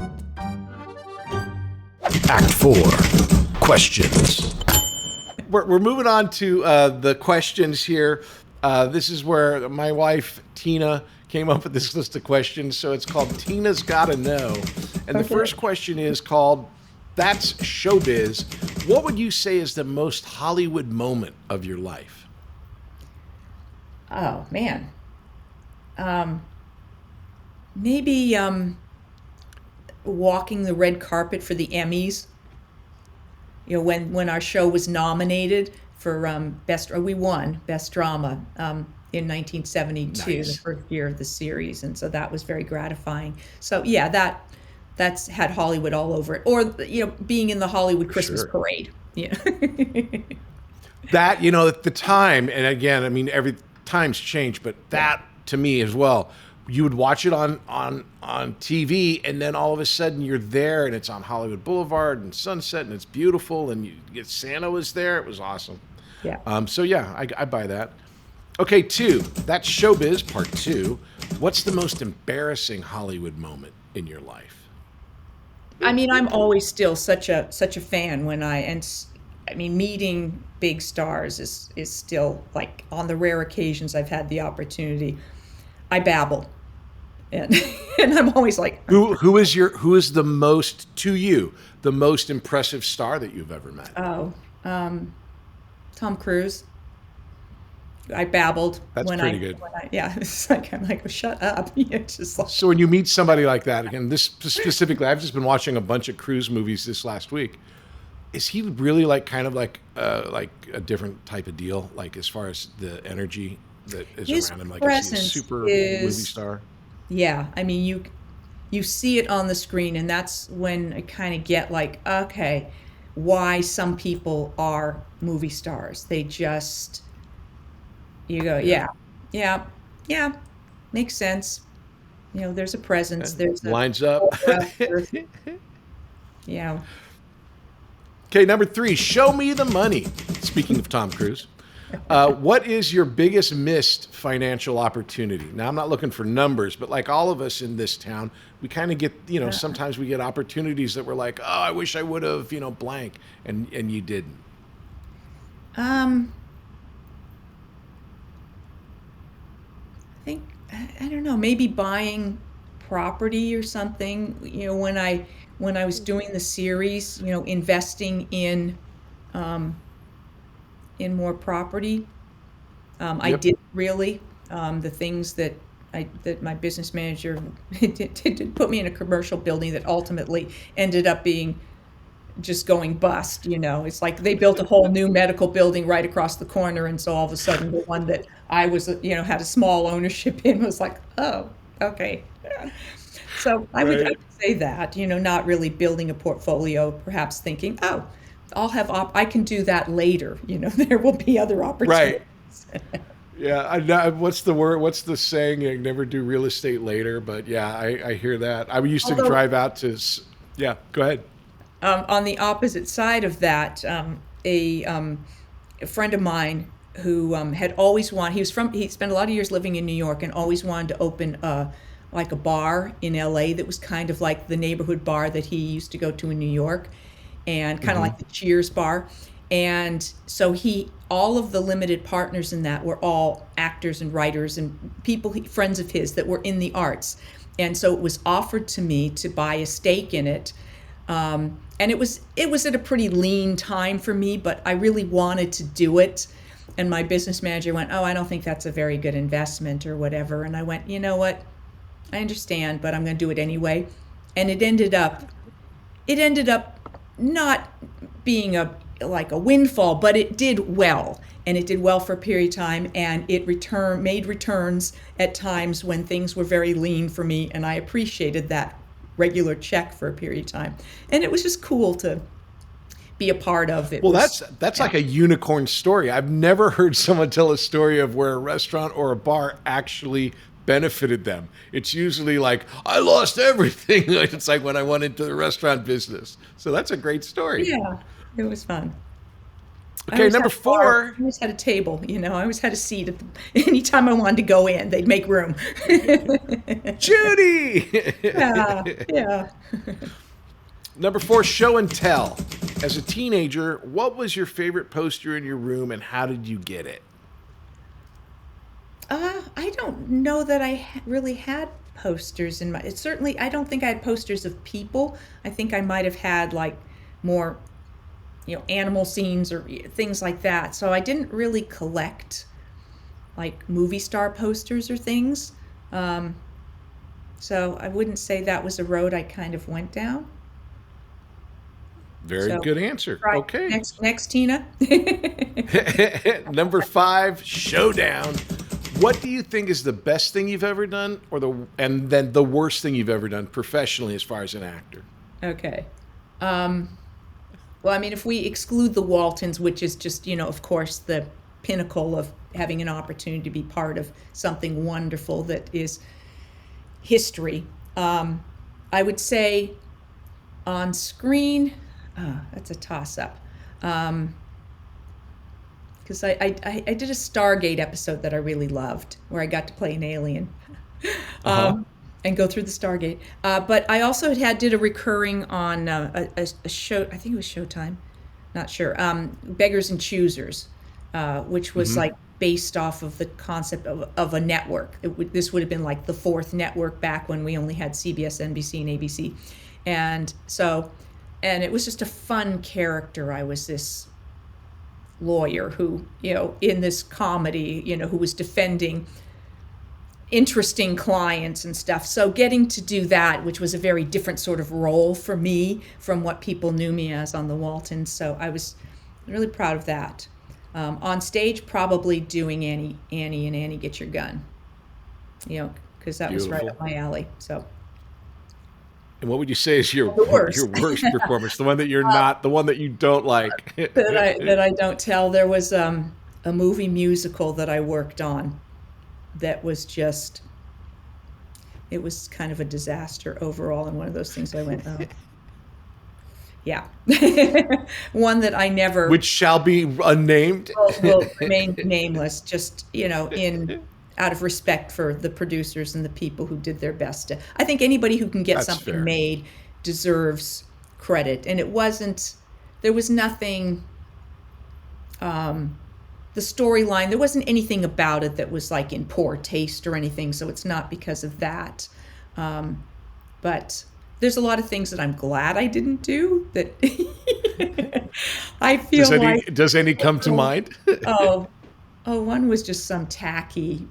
Act 4, questions. We're moving on to the questions here. This is where my wife, Tina, came up with this list of questions. So it's called Tina's Gotta Know. And the first question is called, That's SheauxBiz. What would you say is the most Hollywood moment of your life? Oh, man. Maybe walking the red carpet for the Emmys. You know, when our show was nominated for we won Best Drama in 1972, Nice. the first year of the series, and so that was very gratifying. So yeah, that's had Hollywood all over it, or you know, being in the Hollywood Christmas Sure. parade. Yeah. That, you know, at the time, and again, I mean, every time's changed, but that to me as well, you would watch it on TV, and then all of a sudden you're there, and it's on Hollywood Boulevard and Sunset, and it's beautiful, and you get Santa was there. It was awesome. Yeah. So yeah, I buy that. Okay, 2. That's SheauxBiz, part 2. What's the most embarrassing Hollywood moment in your life? I mean, I'm always still such a fan meeting big stars is still, like, on the rare occasions I've had the opportunity, I babble, and I'm always like, Who is the most, to you, the most impressive star that you've ever met? Tom Cruise. I babbled. That's pretty good. It's like, I'm like, oh, shut up. It's just like, So when you meet somebody like that, again, this specifically, I've just been watching a bunch of Cruise movies this last week. Is he really like kind of like a different type of deal, like as far as the energy that is his around him? Like, is he a presence super movie is, star? yeah, I mean, you see it on the screen, and that's when I kind of get like, okay, why some people are movie stars. They just, you go, yeah, makes sense. You know, there's a presence. There's a Lines up. yeah. Okay, number 3, Show Me the Money. Speaking of Tom Cruise, what is your biggest missed financial opportunity? Now, I'm not looking for numbers, but like all of us in this town, we kind of get, you know, sometimes we get opportunities that we're like, oh, I wish I would have, you know, blank, and you didn't. I think, I don't know, maybe buying property or something. You know, when I was doing the series, you know, investing in more property. I Yep. did really the things that my business manager did put me in a commercial building that ultimately ended up being just going bust. You know, it's like they built a whole new medical building right across the corner, and so all of a sudden the one that I was, you know, had a small ownership in was like, oh, okay. So I would say that, you know, not really building a portfolio, perhaps thinking, oh, I can do that later. You know, there will be other opportunities. Right. Yeah, I know. What's the word? What's the saying? You never do real estate later. But yeah, I hear that. I used to drive out to. Yeah, go ahead. On the opposite side of that, a friend of mine who had always wanted, he spent a lot of years living in New York and always wanted to open like a bar in LA that was kind of like the neighborhood bar that he used to go to in New York, and kind of like the Cheers bar. And so all of the limited partners in that were all actors and writers and people, friends of his that were in the arts. And so it was offered to me to buy a stake in it. And it was at a pretty lean time for me, but I really wanted to do it. And my business manager went, "Oh, I don't think that's a very good investment," or whatever. And I went, "You know what? I understand, but I'm going to do it anyway." And it ended up not being like a windfall, but it did well. And it did well for a period of time, and it made returns at times when things were very lean for me, and I appreciated that regular check for a period of time. And it was just cool to be a part of it. Well, that's like a unicorn story. I've never heard someone tell a story of where a restaurant or a bar actually benefited them. It's usually like, I lost everything. It's like when I went into the restaurant business. So that's a great story. Yeah, it was fun. Okay, number 4. I always had a table, I always had a seat anytime I wanted to go in, they'd make room. Judy! Yeah. Number 4, Sheaux and Tell. As a teenager, what was your favorite poster in your room and how did you get it? I don't know that I really had posters in my. Certainly, I don't think I had posters of people. I think I might have had like more, animal scenes or things like that. So I didn't really collect like movie star posters or things. So I wouldn't say that was a road I kind of went down. Very good answer. Right. Okay. Next, Tina. Number 5, Sheaux Down. What do you think is the best thing you've ever done, and then the worst thing you've ever done professionally as far as an actor? Okay. Well, I mean, if we exclude the Waltons, which is just, of course, the pinnacle of having an opportunity to be part of something wonderful that is history, I would say on screen, that's a toss-up. Because I did a Stargate episode that I really loved, where I got to play an alien and go through the Stargate. But I also did a recurring on a show, I think it was Showtime, not sure, Beggars and Choosers, which was like based off of the concept of a network. This would have been like the 4th network back when we only had CBS, NBC, and ABC. And it was just a fun character. I was this lawyer who, in this comedy, who was defending interesting clients and stuff. So getting to do that, which was a very different sort of role for me from what people knew me as on the Waltons. So I was really proud of that. On stage, probably doing Annie and Annie Get Your Gun, because that was right up my alley. So. And what would you say is your worst performance? The one that you're not, the one that you don't like. that I don't tell. There was a movie musical that I worked on that was just, it was kind of a disaster overall, and one of those things I went, oh. Yeah. One that I never... Which shall be unnamed? will remain nameless, just, out of respect for the producers and the people who did their best. I think anybody who can get something made deserves credit. And there was nothing, the storyline, there wasn't anything about it that was like in poor taste or anything, so it's not because of that. But there's a lot of things that I'm glad I didn't do that I feel Does any come to mind? One was just some tacky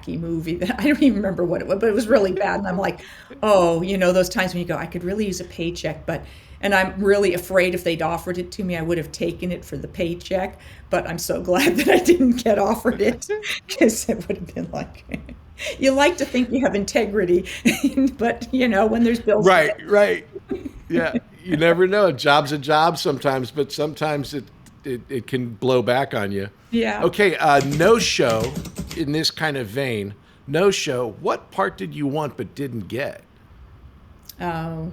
movie that I don't even remember what it was, but it was really bad. And I'm like, those times when you go, I could really use a paycheck, and I'm really afraid if they'd offered it to me, I would have taken it for the paycheck. But I'm so glad that I didn't get offered it, because it would have been like, you like to think you have integrity, but when there's bills. Right. Yeah. You never know. A job's a job sometimes, but sometimes it can blow back on you. Yeah. Okay. No-show, in this kind of vein, no-show, what part did you want but didn't get? There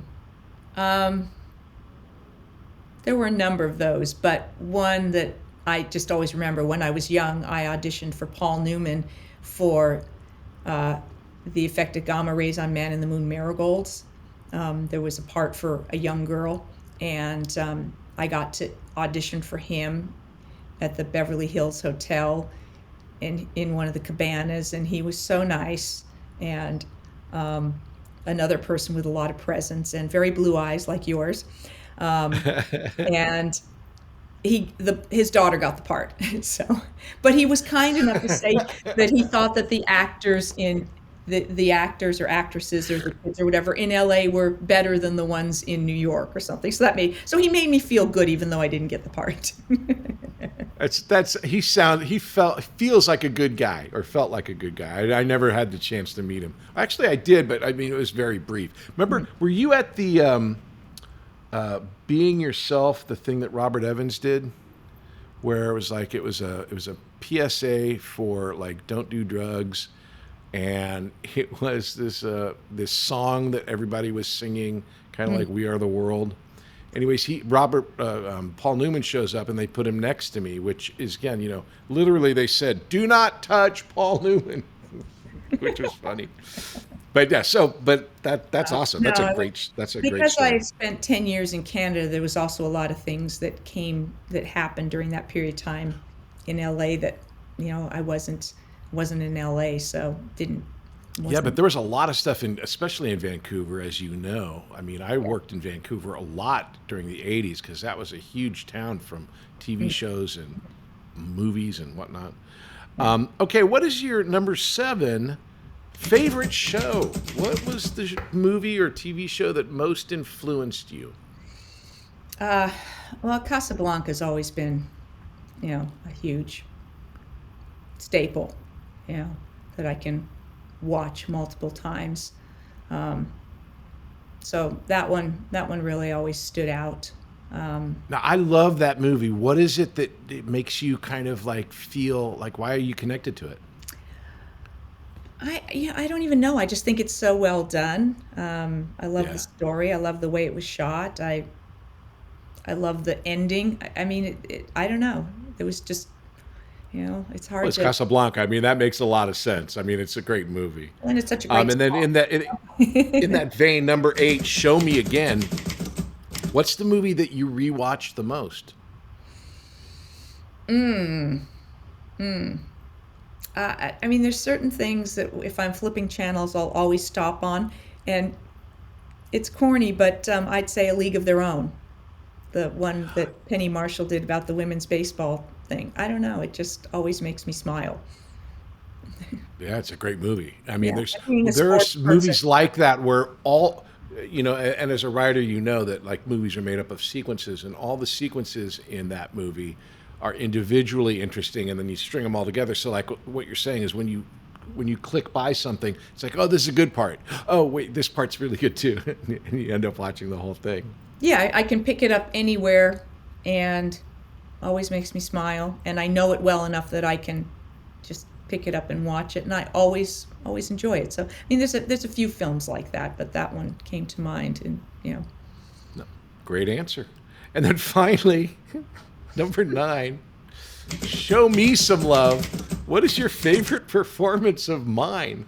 were a number of those, but one that I just always remember, when I was young, I auditioned for Paul Newman for the effect of gamma rays on Man in the Moon marigolds. There was a part for a young girl, and I got to audition for him at the Beverly Hills Hotel in one of the cabanas, and he was so nice, and another person with a lot of presence and very blue eyes like yours. And his daughter got the part. So, but he was kind enough to say that he thought that the actors or actresses or the kids or whatever in LA were better than the ones in New York or something. So he made me feel good even though I didn't get the part. He feels like a good guy, or felt like a good guy. I never had the chance to meet him. Actually, I did, but I mean, it was very brief. Remember, were you at the Being Yourself, the thing that Robert Evans did, where it was a PSA for like don't do drugs, and it was this song that everybody was singing, kind of like We Are the World. Anyways, Paul Newman shows up, and they put him next to me, which is, again, literally they said, "Do not touch Paul Newman," which was funny. But yeah, that's awesome. That's a great story. Because I spent 10 years in Canada, there was also a lot of things that happened during that period of time in LA that, I wasn't in LA, so Yeah, but there was a lot of stuff especially in Vancouver, as you know. I mean, I worked in Vancouver a lot during the 80s because that was a huge town from TV shows and movies and whatnot. Okay, what is your number 7 favorite show? What was the movie or TV show that most influenced you? Well, Casablanca's always been, a huge staple, that I can watch multiple times. So that one really always stood out. Now, I love that movie. What is it that it makes you kind of like feel like, why are you connected to it? I don't even know. I just think it's so well done. I love the story. I love the way it was shot. I love the ending. I mean, I don't know. It was just, it's hard. Well, it's Casablanca. I mean, that makes a lot of sense. I mean, it's a great movie. And it's such a great and then in that vein, number 8, Sheaux Me Again. What's the movie that you rewatched the most? I mean, there's certain things that if I'm flipping channels, I'll always stop on. And it's corny, but I'd say A League of Their Own. The one that Penny Marshall did about the women's baseball thing. I don't know. It just always makes me smile. Yeah, it's a great movie. I mean, Yeah, there's movies like that where all, and as a writer, that like movies are made up of sequences, and all the sequences in that movie are individually interesting, and then you string them all together. So like what you're saying is when you click by something, it's like, oh, this is a good part. Oh, wait, this part's really good too. And you end up watching the whole thing. Yeah, I can pick it up anywhere, and always makes me smile. And I know it well enough that I can just pick it up and watch it, and I always enjoy it. So I mean, there's a few films like that, but that one came to mind, and No, great answer. And then finally, number 9, Show Me Some Love. What is your favorite performance of mine?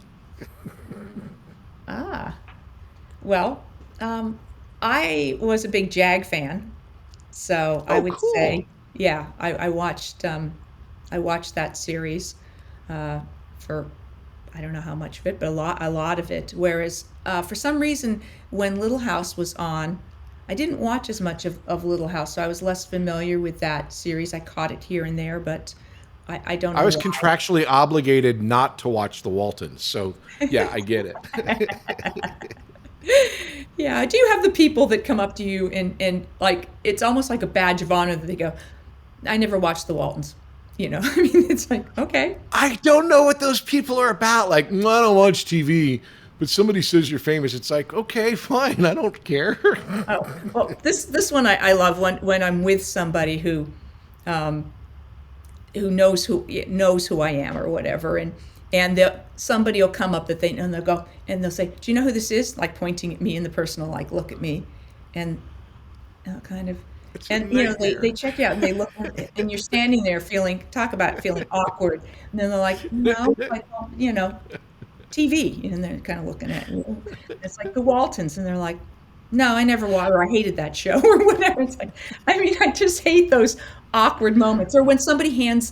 Well, I was a big Jag fan, so I would cool. say, yeah, I watched that series for I don't know how much of it, but a lot of it. Whereas for some reason, when Little House was on, I didn't watch as much of Little House, so I was less familiar with that series. I caught it here and there, but I don't know. I was why. contractually obligated not to watch the Waltons, so yeah, I get it. Yeah, do you have the people that come up to you and like it's almost like a badge of honor that they go, I never watched the Waltons. I mean, it's like, okay. I don't know what those people are about. Like, I don't watch TV, but somebody says you're famous. It's like, okay, fine, I don't care. Oh, well, this one I love when I'm with somebody who knows who I am or whatever, and somebody will come up that they know, and they'll go and they'll say, do you know who this is? Like pointing at me, and the person will like look at me, and kind of. And they check you out and they look, and you're standing there talk about feeling awkward, and then they're like, no, like, well, TV, and they're kind of looking at you. It's like the Waltons, and they're like, No, I never watched, or I hated that show or whatever. It's like, I mean, I just hate those awkward moments. Or when somebody hands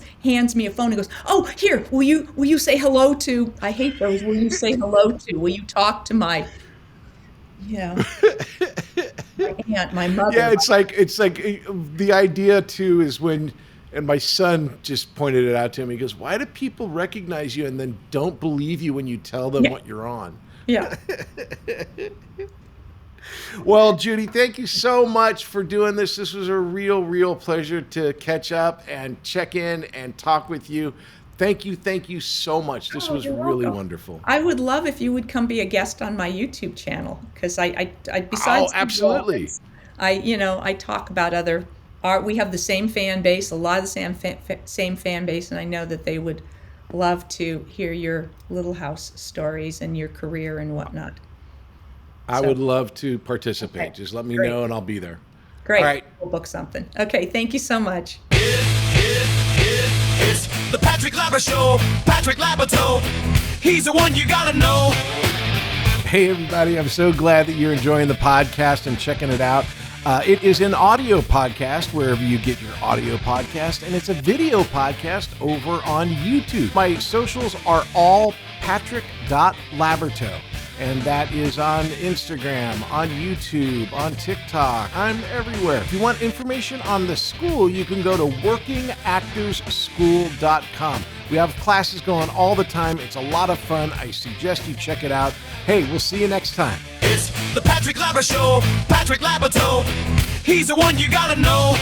me a phone and goes, "Oh, here, will you say hello to?" I hate those. Will you say hello to? Will you talk to my, you know, my aunt, my mother? Yeah, it's like the idea too is when, and my son just pointed it out to him. He goes, "Why do people recognize you and then don't believe you when you tell them Yeah. what you're on?" Yeah. Well, Judy, thank you so much for doing this. This was a real pleasure to catch up and check in and talk with you. Thank you so much. This was You're really welcome. wonderful. I would love if you would come be a guest on my YouTube channel, because I besides Oh, absolutely. the Waltons, I talk about other art. We have the same fan base, a lot of the same fan base, and I know that they would love to hear your Little House stories and your career and whatnot. I So- would love to participate. Okay, Just let me great. know and I'll be there. Great. All right. We'll book something. Okay, thank you so much. It's the Patrick Labyorteaux, Patrick Labyorteaux. He's the one you gotta know. Hey, everybody. I'm so glad that you're enjoying the podcast and checking it out. It is an audio podcast wherever you get your audio podcast, and it's a video podcast over on YouTube. My socials are all patrick.labyorteaux, and that is on Instagram, on YouTube, on TikTok. I'm everywhere. If you want information on the school, you can go to workingactorsschool.com. We have classes going all the time. It's a lot of fun. I suggest you check it out. Hey, we'll see you next time. It's the Patrick Labyorteaux, Patrick Labyorteaux. He's the one you gotta know.